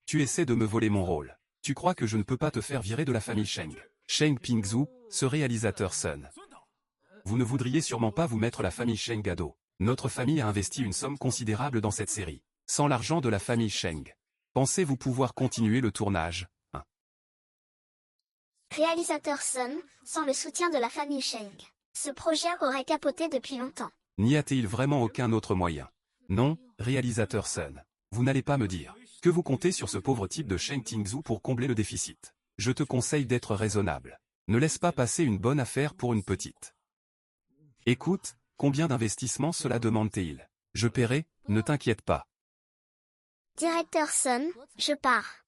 Tu essaies de me voler mon rôle. Tu crois que je ne peux pas te faire virer de la famille Sheng? Sheng Pingzhu, ce réalisateur Sun. Vous ne voudriez sûrement pas vous mettre la famille Sheng à dos. Notre famille a investi une somme considérable dans cette série. Sans l'argent de la famille Sheng, pensez-vous pouvoir continuer le tournage? Réalisateur Sun, sans le soutien de la famille Sheng, ce projet aurait capoté depuis longtemps. N'y a-t-il vraiment aucun autre moyen? Non, réalisateur Sun. Vous n'allez pas me dire que vous comptez sur ce pauvre type de Sheng Pingzhu pour combler le déficit. Je te conseille d'être raisonnable. Ne laisse pas passer une bonne affaire pour une petite. Écoute, combien d'investissements cela demande-t-il? Je paierai, ne t'inquiète pas. Directeur Sun, je pars.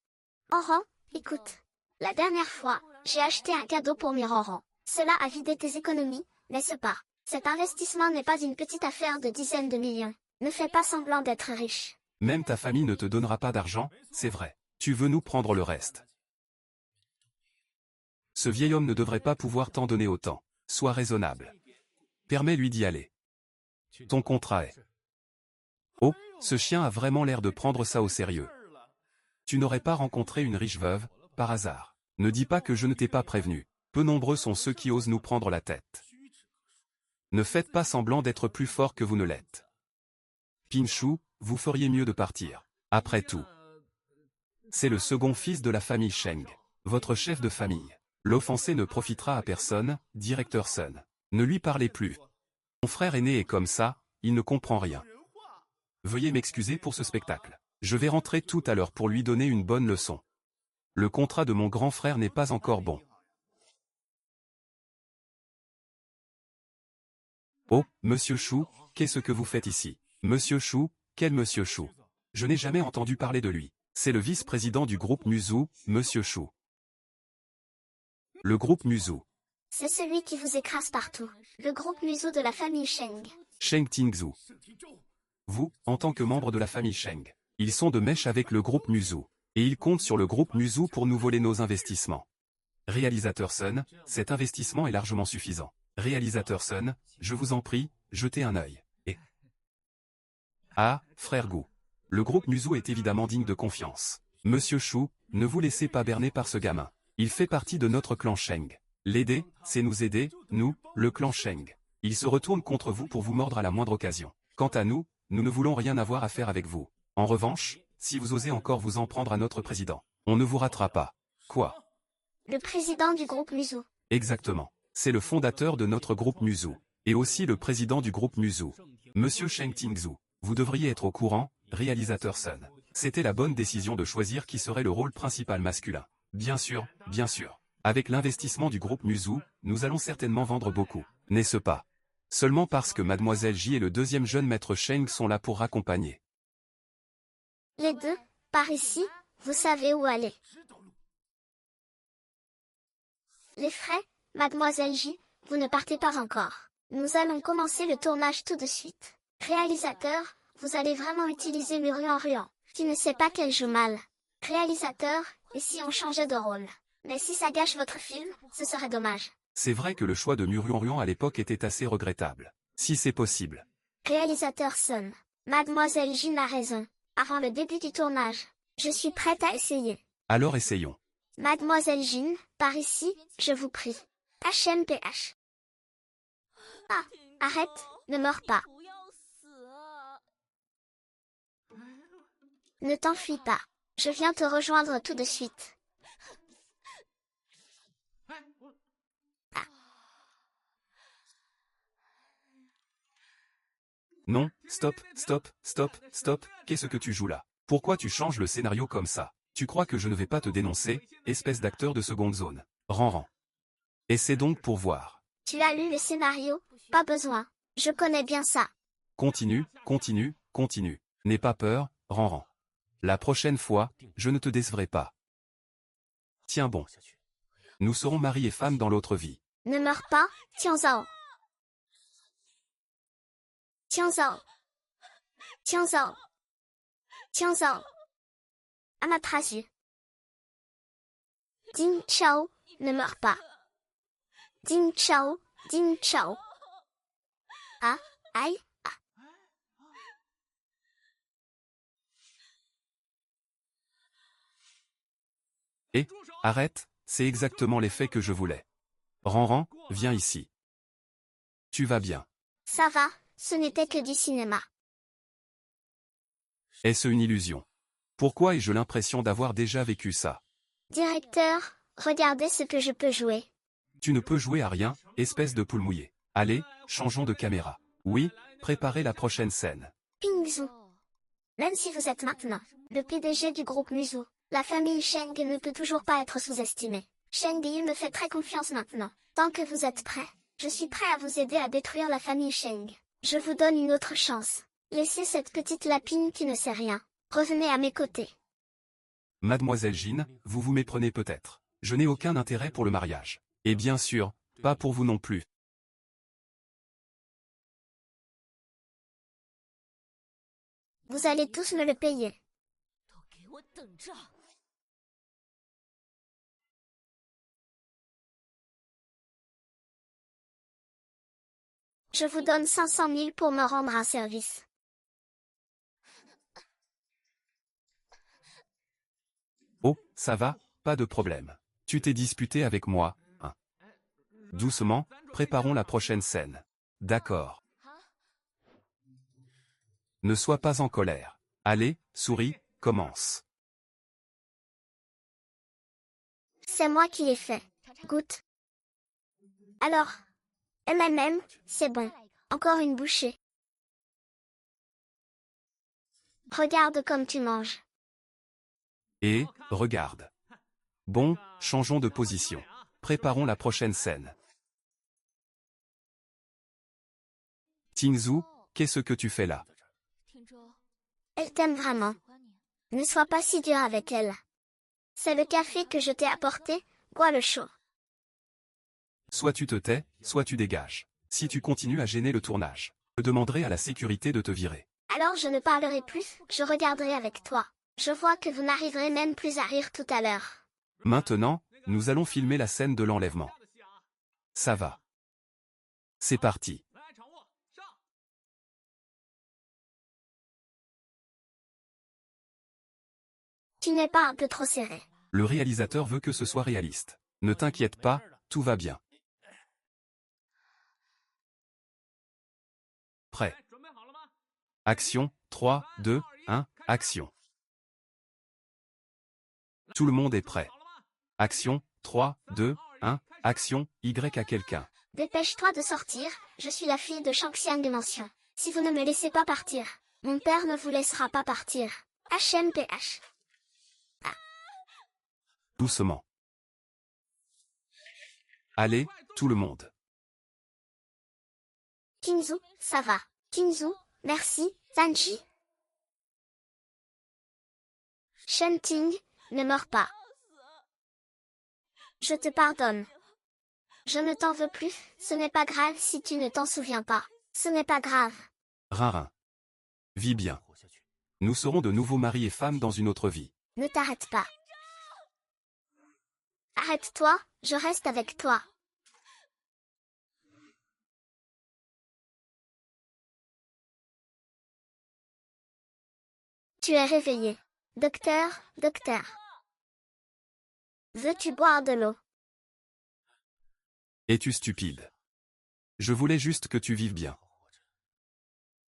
Oran, écoute. La dernière fois, j'ai acheté un cadeau pour Miroran. Cela a vidé tes économies, n'est-ce pas? Cet investissement n'est pas une petite affaire de dizaines de millions. Ne fais pas semblant d'être riche. Même ta famille ne te donnera pas d'argent, c'est vrai. Tu veux nous prendre le reste. Ce vieil homme ne devrait pas pouvoir t'en donner autant. Sois raisonnable. Permets-lui d'y aller. Ton contrat est... Oh, ce chien a vraiment l'air de prendre ça au sérieux. Tu n'aurais pas rencontré une riche veuve, par hasard. Ne dis pas que je ne t'ai pas prévenu. Peu nombreux sont ceux qui osent nous prendre la tête. Ne faites pas semblant d'être plus fort que vous ne l'êtes. Pinshu, vous feriez mieux de partir. Après tout, c'est le second fils de la famille Sheng, votre chef de famille. L'offensé ne profitera à personne, directeur Sun. Ne lui parlez plus. Mon frère aîné est comme ça, il ne comprend rien. Veuillez m'excuser pour ce spectacle. Je vais rentrer tout à l'heure pour lui donner une bonne leçon. Le contrat de mon grand frère n'est pas encore bon. Oh, Monsieur Chou, qu'est-ce que vous faites ici? Monsieur Chou, quel Monsieur Chou? Je n'ai jamais entendu parler de lui. C'est le vice-président du groupe Muzu, Monsieur Chou. Le groupe Muzu. C'est celui qui vous écrase partout. Le groupe Muzu de la famille Sheng. Sheng Tingzhu. Vous, en tant que membre de la famille Sheng, ils sont de mèche avec le groupe Muzu. Et ils comptent sur le groupe Muzu pour nous voler nos investissements. Réalisateur Sun, cet investissement est largement suffisant. Réalisateur Sun, je vous en prie, jetez un œil. Et... Ah, frère Gu. Le groupe Muzu est évidemment digne de confiance. Monsieur Chou, ne vous laissez pas berner par ce gamin. Il fait partie de notre clan Sheng. L'aider, c'est nous aider, nous, le clan Sheng. Il se retourne contre vous pour vous mordre à la moindre occasion. Quant à nous, nous ne voulons rien avoir à faire avec vous. En revanche, si vous osez encore vous en prendre à notre président, on ne vous ratera pas. Quoi? Le président du groupe Muzu. Exactement. C'est le fondateur de notre groupe Muzu. Et aussi le président du groupe Muzu. Monsieur Sheng Tingzhu. Vous devriez être au courant, réalisateur Sun. C'était la bonne décision de choisir qui serait le rôle principal masculin. Bien sûr, bien sûr. Avec l'investissement du groupe Muzu, nous allons certainement vendre beaucoup, n'est-ce pas? Seulement parce que Mademoiselle J et le deuxième jeune maître Sheng sont là pour raccompagner. Les deux, par ici, vous savez où aller. Les frais, Mademoiselle J, vous ne partez pas encore. Nous allons commencer le tournage tout de suite. Réalisateur, vous allez vraiment utiliser le ruan-ruan. Tu ne sais pas qu'elle joue mal. Réalisateur, et si on changeait de rôle? Mais si ça gâche votre film, ce serait dommage. C'est vrai que le choix de Murion à l'époque était assez regrettable. Si c'est possible. Réalisateur Sun. Mademoiselle J a raison. Avant le début du tournage, je suis prête à essayer. Alors essayons. Mademoiselle Jin, par ici, je vous prie. HMPH. Ah, arrête, ne meurs pas. Ne t'enfuis pas. Je viens te rejoindre tout de suite. Ah. Non, stop, stop, stop, stop, qu'est-ce que tu joues là? Pourquoi tu changes le scénario comme ça? Tu crois que je ne vais pas te dénoncer, espèce d'acteur de seconde zone? Ran. Et c'est donc pour voir. Tu as lu le scénario? Pas besoin. Je connais bien ça. Continue, continue, continue. N'aie pas peur, Ran. La prochaine fois, je ne te décevrai pas. Tiens bon. Nous serons mari et femme dans l'autre vie. Ne meurs pas, Tianzao. Tianzao. Tianzao. Tianzao. Amaterasu. Ding Chao, ne meurs pas. Ding Chao, Ding Chao. Ah, aïe, Et, arrête, c'est exactement l'effet que je voulais. Ranran, viens ici. Tu vas bien. ça va, ce n'était que du cinéma. Est-ce une illusion? Pourquoi ai-je l'impression d'avoir déjà vécu ça? Directeur, regardez ce que je peux jouer. Tu ne peux jouer à rien, espèce de poule mouillée. Allez, changeons de caméra. Oui, préparez la prochaine scène. Pingzou. Même si vous êtes maintenant le PDG du groupe Musu, la famille Sheng ne peut toujours pas être sous-estimée. Sheng Yi me fait très confiance maintenant. Tant que vous êtes prêt, je suis prêt à vous aider à détruire la famille Sheng. Je vous donne une autre chance. Laissez cette petite lapine qui ne sait rien. Revenez à mes côtés. Mademoiselle Jean, vous vous méprenez peut-être. Je n'ai aucun intérêt pour le mariage. Et bien sûr, pas pour vous non plus. Vous allez tous me le payer. Je vous donne 500 000 pour me rendre un service. Oh, ça va, pas de problème. Tu t'es disputé avec moi, hein. Doucement, préparons la prochaine scène. D'accord. Ne sois pas en colère. Allez, souris, commence. C'est moi qui l'ai fait. Goûte. Alors, c'est bon. Encore une bouchée. Regarde comme tu manges. Et, regarde. Bon, changeons de position. Préparons la prochaine scène. Tingzhu, qu'est-ce que tu fais là? Elle t'aime vraiment. Ne sois pas si dur avec elle. C'est le café que je t'ai apporté, bois le chaud. Soit tu te tais, soit tu dégages. Si tu continues à gêner le tournage, je demanderai à la sécurité de te virer. Alors je ne parlerai plus, je regarderai avec toi. Je vois que vous n'arriverez même plus à rire tout à l'heure. Maintenant, nous allons filmer la scène de l'enlèvement. Ça va. C'est parti. Tu n'es pas un peu trop serré. Le réalisateur veut que ce soit réaliste. Ne t'inquiète pas, tout va bien. Prêt. Action, 3, 2, 1, action. Tout le monde est prêt. Action, 3, 2, 1, action, Y à quelqu'un. Dépêche-toi de sortir, je suis la fille de Shangxiang Dimension. Si vous ne me laissez pas partir, mon père ne vous laissera pas partir. HMPH. Doucement. Allez, tout le monde. Kinzu, ça va. Kinzu, merci, Sanji. Shenting, ne meurs pas. Je te pardonne. Je ne t'en veux plus, ce n'est pas grave si tu ne t'en souviens pas. Ce n'est pas grave. Rinrin. Vis bien. Nous serons de nouveaux maris et femmes dans une autre vie. Ne t'arrête pas. Arrête-toi, je reste avec toi. Tu es réveillé. Docteur, docteur. Veux-tu boire de l'eau? Es-tu stupide? Je voulais juste que tu vives bien.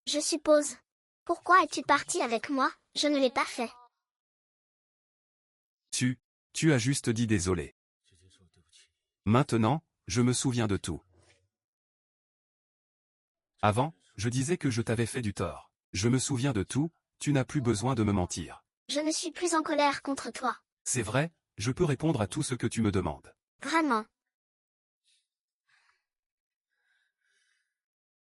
Je suppose. Pourquoi es-tu parti avec moi? Je ne l'ai pas fait. Tu as juste dit désolé. Maintenant, je me souviens de tout. Avant, je disais que je t'avais fait du tort. Je me souviens de tout, tu n'as plus besoin de me mentir. Je ne suis plus en colère contre toi. C'est vrai, je peux répondre à tout ce que tu me demandes. Vraiment.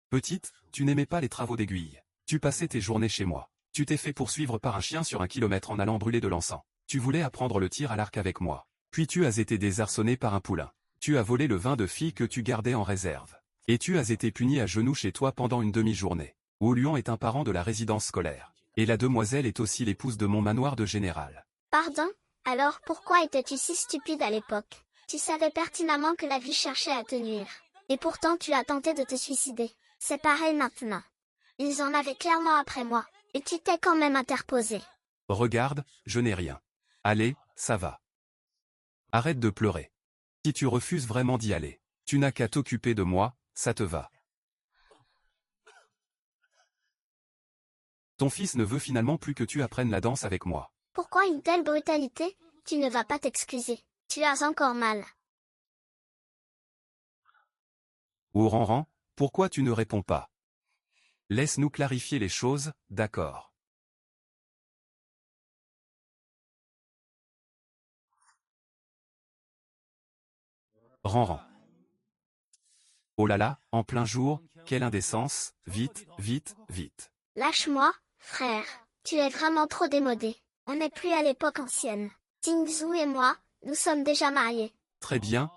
Petite, tu n'aimais pas les travaux d'aiguille. Tu passais tes journées chez moi. Tu t'es fait poursuivre par un chien sur 1 kilomètre en allant brûler de l'encens. Tu voulais apprendre le tir à l'arc avec moi. Puis tu as été désarçonné par un poulain. Tu as volé le vin de fille que tu gardais en réserve. Et tu as été puni à genoux chez toi pendant une demi-journée. Wu Luan est un parent de la résidence scolaire. Et la demoiselle est aussi l'épouse de mon manoir de général. Pardon? Alors pourquoi étais-tu si stupide à l'époque? Tu savais pertinemment que la vie cherchait à te nuire. Et pourtant tu as tenté de te suicider. C'est pareil maintenant. Ils en avaient clairement après moi, et tu t'es quand même interposé. Regarde, je n'ai rien. Allez, ça va. Arrête de pleurer. Si tu refuses vraiment d'y aller, tu n'as qu'à t'occuper de moi, ça te va. Ton fils ne veut finalement plus que tu apprennes la danse avec moi. Pourquoi une telle brutalité? Tu ne vas pas t'excuser. Tu as encore mal. Oh Ranran, pourquoi tu ne réponds pas? Laisse-nous clarifier les choses, d'accord. Ranran. Oh là là, en plein jour, quelle indécence, vite, vite, vite. Lâche-moi, frère. Tu es vraiment trop démodé. On n'est plus à l'époque ancienne. Tingzhu et moi, nous sommes déjà mariés. Très bien,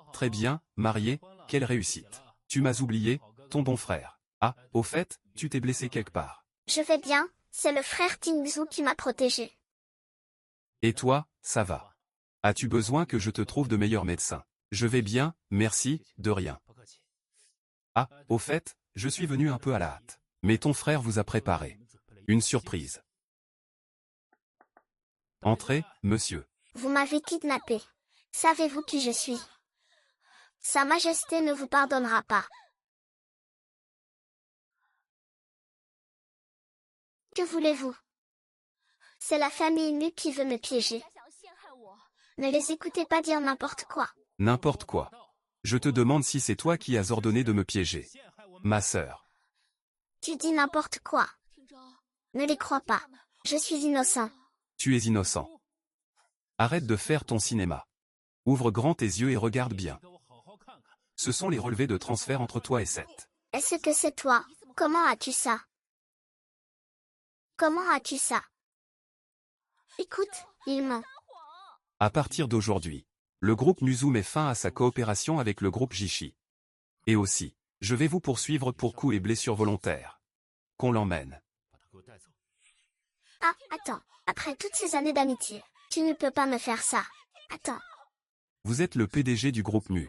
marié, quelle réussite. Tu m'as oublié, ton bon frère. Ah, au fait, tu t'es blessé quelque part. Je vais bien, c'est le frère Tingzhu qui m'a protégé. Et toi, ça va? As-tu besoin que je te trouve de meilleurs médecins? Je vais bien, merci, de rien. Ah, au fait, je suis venu un peu à la hâte. Mais ton frère vous a préparé une surprise. Entrez, monsieur. Vous m'avez kidnappé. Savez-vous qui je suis? Sa Majesté ne vous pardonnera pas. Que voulez-vous? C'est la famille Mu qui veut me piéger. Ne les écoutez pas dire n'importe quoi. N'importe quoi. Je te demande si c'est toi qui as ordonné de me piéger. Ma sœur. Tu dis n'importe quoi. Ne les crois pas. Je suis innocent. Tu es innocent. Arrête de faire ton cinéma. Ouvre grand tes yeux et regarde bien. Ce sont les relevés de transfert entre toi et Seth. Est-ce que c'est toi? Comment as-tu ça? Comment as-tu ça? Écoute, il ment. À partir d'aujourd'hui, le groupe Nuzu met fin à sa coopération avec le groupe Jishi. Et aussi, je vais vous poursuivre pour coups et blessures volontaires. Qu'on l'emmène. Ah, attends. Après toutes ces années d'amitié, tu ne peux pas me faire ça. Attends. Vous êtes le PDG du groupe Mu.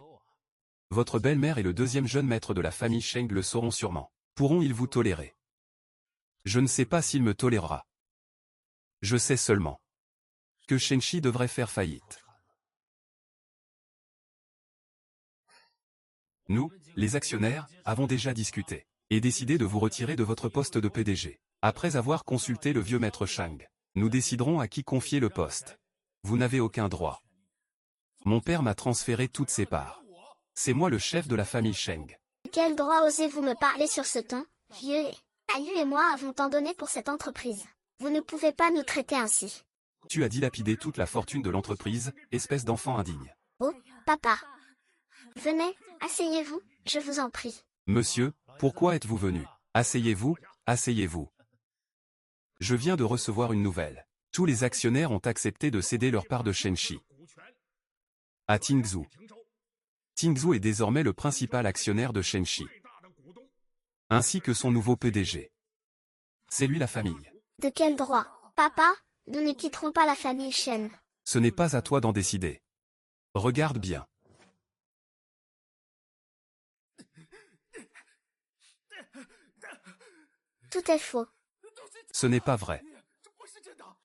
Votre belle-mère et le deuxième jeune maître de la famille Sheng le sauront sûrement. Pourront-ils vous tolérer? Je ne sais pas s'il me tolérera. Je sais seulement que Shengshi devrait faire faillite. Nous, les actionnaires, avons déjà discuté et décidé de vous retirer de votre poste de PDG. Après avoir consulté le vieux maître Shang, nous déciderons à qui confier le poste. Vous n'avez aucun droit. Mon père m'a transféré toutes ses parts. C'est moi le chef de la famille Sheng. Quel droit osez-vous me parler sur ce ton, vieux? Ayu et moi avons tant donné pour cette entreprise. Vous ne pouvez pas nous traiter ainsi. Tu as dilapidé toute la fortune de l'entreprise, espèce d'enfant indigne. Oh, papa. Venez, asseyez-vous, je vous en prie. Monsieur, pourquoi êtes-vous venu? Asseyez-vous, asseyez-vous. Je viens de recevoir une nouvelle. Tous les actionnaires ont accepté de céder leur part de Shenxi à Tingzhu. Tingzhu est désormais le principal actionnaire de Shenxi, ainsi que son nouveau PDG. C'est lui la famille. De quel droit? Papa, nous ne quitterons pas la famille Shen. Ce n'est pas à toi d'en décider. Regarde bien. Tout est faux. Ce n'est pas vrai.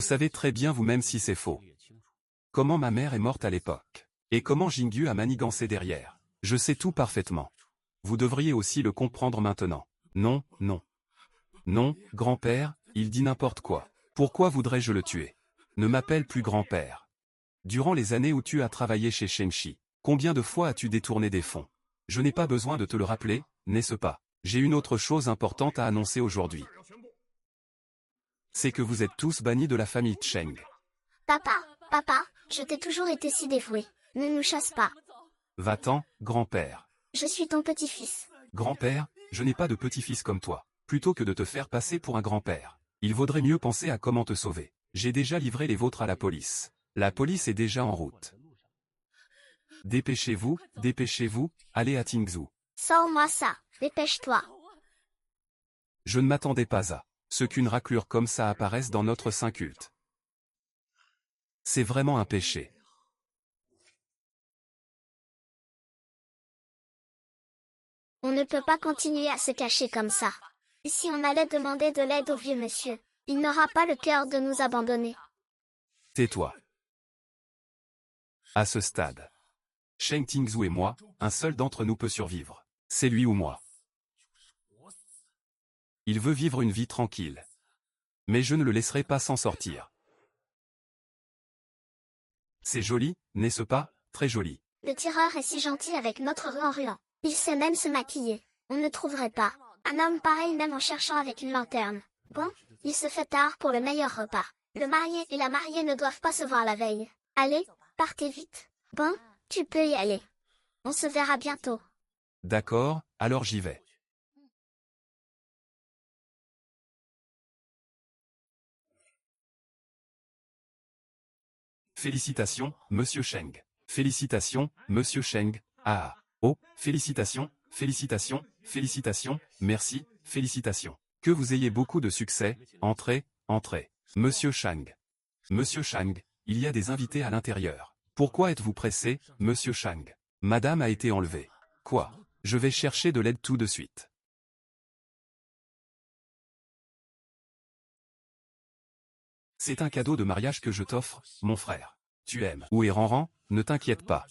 Vous savez très bien vous-même si c'est faux. Comment ma mère est morte à l'époque. Et comment Jingyu a manigancé derrière. Je sais tout parfaitement. Vous devriez aussi le comprendre maintenant. Non, non. Non, grand-père, il dit n'importe quoi. Pourquoi voudrais-je le tuer? Ne m'appelle plus grand-père. Durant les années où tu as travaillé chez Shenxi, combien de fois as-tu détourné des fonds? Je n'ai pas besoin de te le rappeler, n'est-ce pas? J'ai une autre chose importante à annoncer aujourd'hui. C'est que vous êtes tous bannis de la famille Cheng. Papa, je t'ai toujours été si dévoué. Ne nous chasse pas. Va-t'en, grand-père. Je suis ton petit-fils. Grand-père, je n'ai pas de petit-fils comme toi. Plutôt que de te faire passer pour un grand-père, il vaudrait mieux penser à comment te sauver. J'ai déjà livré les vôtres à la police. La police est déjà en route. Dépêchez-vous, dépêchez-vous, allez à Tingzhu. Sors-moi ça, dépêche-toi. Je ne m'attendais pas à ce qu'une raclure comme ça apparaisse dans notre saint culte. C'est vraiment un péché. On ne peut pas continuer à se cacher comme ça. Et si on allait demander de l'aide au vieux monsieur, il n'aura pas le cœur de nous abandonner. Tais-toi. À ce stade, Sheng Tingzhou et moi, un seul d'entre nous peut survivre. C'est lui ou moi. Il veut vivre une vie tranquille. Mais je ne le laisserai pas s'en sortir. C'est joli, n'est-ce pas? Très joli. Le tireur est si gentil avec notre ruan-ruan. Il sait même se maquiller. On ne trouverait pas un homme pareil même en cherchant avec une lanterne. Bon, il se fait tard pour le meilleur repas. Le marié et la mariée ne doivent pas se voir la veille. Allez, partez vite. Bon, tu peux y aller. On se verra bientôt. D'accord, alors j'y vais. Félicitations, Monsieur Sheng. Félicitations, Monsieur Sheng. Ah. Oh, félicitations, félicitations, félicitations, merci, félicitations. Que vous ayez beaucoup de succès, entrez, entrez. Monsieur Shang. Monsieur Shang, il y a des invités à l'intérieur. Pourquoi êtes-vous pressé, Monsieur Shang? Madame a été enlevée. Quoi? Je vais chercher de l'aide tout de suite. C'est un cadeau de mariage que je t'offre, mon frère. Tu aimes. Où est Ranran? Ne t'inquiète pas.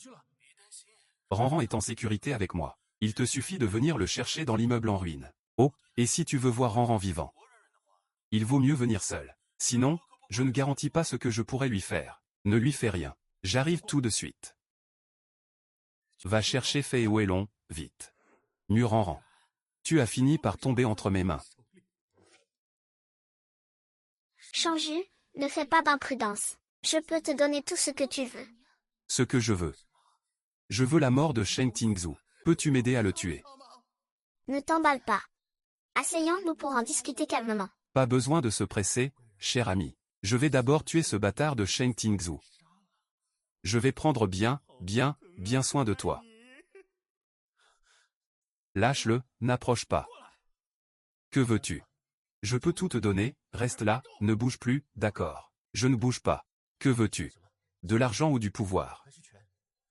Ranran est en sécurité avec moi. Il te suffit de venir le chercher dans l'immeuble en ruine. Oh, et si tu veux voir Ranran vivant? Il vaut mieux venir seul. Sinon, je ne garantis pas ce que je pourrais lui faire. Ne lui fais rien. J'arrive tout de suite. Va chercher Fei Weilong, vite. Ranran. Tu as fini par tomber entre mes mains. Shangju, ne fais pas d'imprudence. Je peux te donner tout ce que tu veux. Ce que je veux. Je veux la mort de Sheng Tingzhou. Peux-tu m'aider à le tuer? Ne t'emballe pas. Asseyons-nous pour en discuter calmement. Pas besoin de se presser, cher ami. Je vais d'abord tuer ce bâtard de Sheng Tingzhou. Je vais prendre bien soin de toi. Lâche-le, n'approche pas. Que veux-tu? Je peux tout te donner, reste là, ne bouge plus, d'accord. Je ne bouge pas. Que veux-tu? De l'argent ou du pouvoir?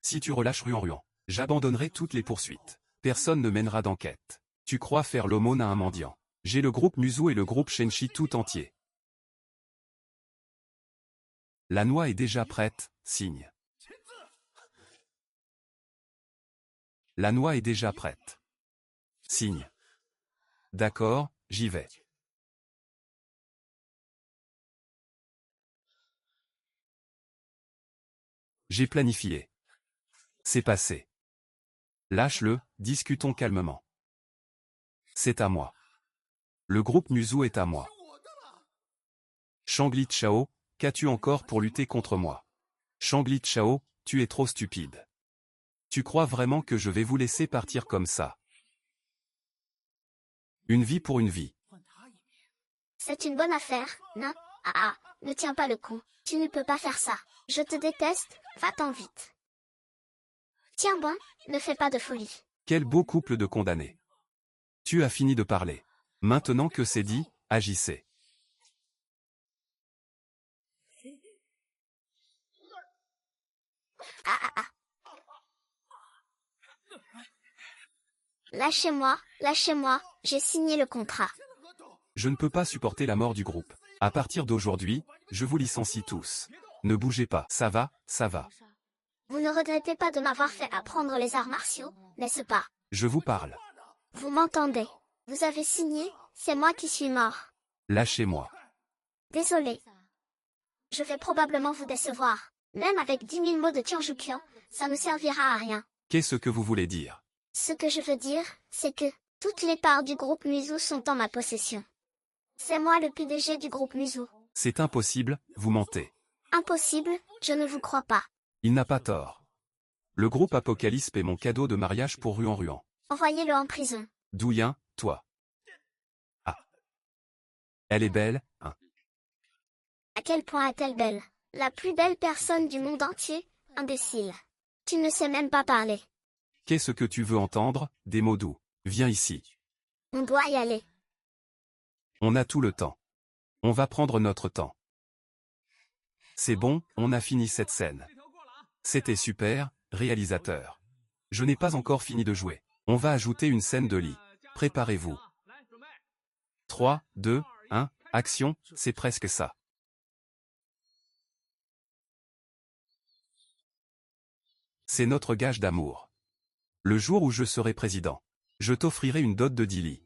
Si tu relâches Ruan-Ruan, j'abandonnerai toutes les poursuites. Personne ne mènera d'enquête. Tu crois faire l'aumône à un mendiant? J'ai le groupe Musu et le groupe Shenchi tout entier. La noix est déjà prête, signe. La noix est déjà prête. Signe. D'accord, j'y vais. J'ai planifié. C'est passé. Lâche-le, discutons calmement. C'est à moi. Le groupe Musu est à moi. Shangli Chao, qu'as-tu encore pour lutter contre moi? Shangli Chao, tu es trop stupide. Tu crois vraiment que je vais vous laisser partir comme ça? Une vie pour une vie. C'est une bonne affaire, non? Ne tiens pas le coup. Tu ne peux pas faire ça. Je te déteste, va-t'en vite. Tiens bon, ne fais pas de folie. Quel beau couple de condamnés. Tu as fini de parler. Maintenant que c'est dit, agissez. Lâchez-moi, j'ai signé le contrat. Je ne peux pas supporter la mort du groupe. À partir d'aujourd'hui, je vous licencie tous. Ne bougez pas, ça va, ça va. Vous ne regrettez pas de m'avoir fait apprendre les arts martiaux, n'est-ce pas? Je vous parle. Vous m'entendez? Vous avez signé, c'est moi qui suis mort. Lâchez-moi. Désolé. Je vais probablement vous décevoir. Même avec 10 000 mots de Tianjuqian, ça ne servira à rien. Qu'est-ce que vous voulez dire? Ce que je veux dire, c'est que toutes les parts du groupe Musu sont en ma possession. C'est moi le PDG du groupe Musu. C'est impossible, vous mentez. Impossible, je ne vous crois pas. Il n'a pas tort. Le groupe Apocalypse est mon cadeau de mariage pour Ruan-Ruan. Envoyez-le en prison. Douyin, toi. Ah. Elle est belle, hein? À quel point est-elle belle? La plus belle personne du monde entier, imbécile. Tu ne sais même pas parler. Qu'est-ce que tu veux entendre? Des mots doux. Viens ici. On doit y aller. On a tout le temps. On va prendre notre temps. C'est bon, on a fini cette scène. C'était super, réalisateur. Je n'ai pas encore fini de jouer. On va ajouter une scène de lit. Préparez-vous. 3, 2, 1, action, c'est presque ça. C'est notre gage d'amour. Le jour où je serai président, je t'offrirai une dot de 10 lits.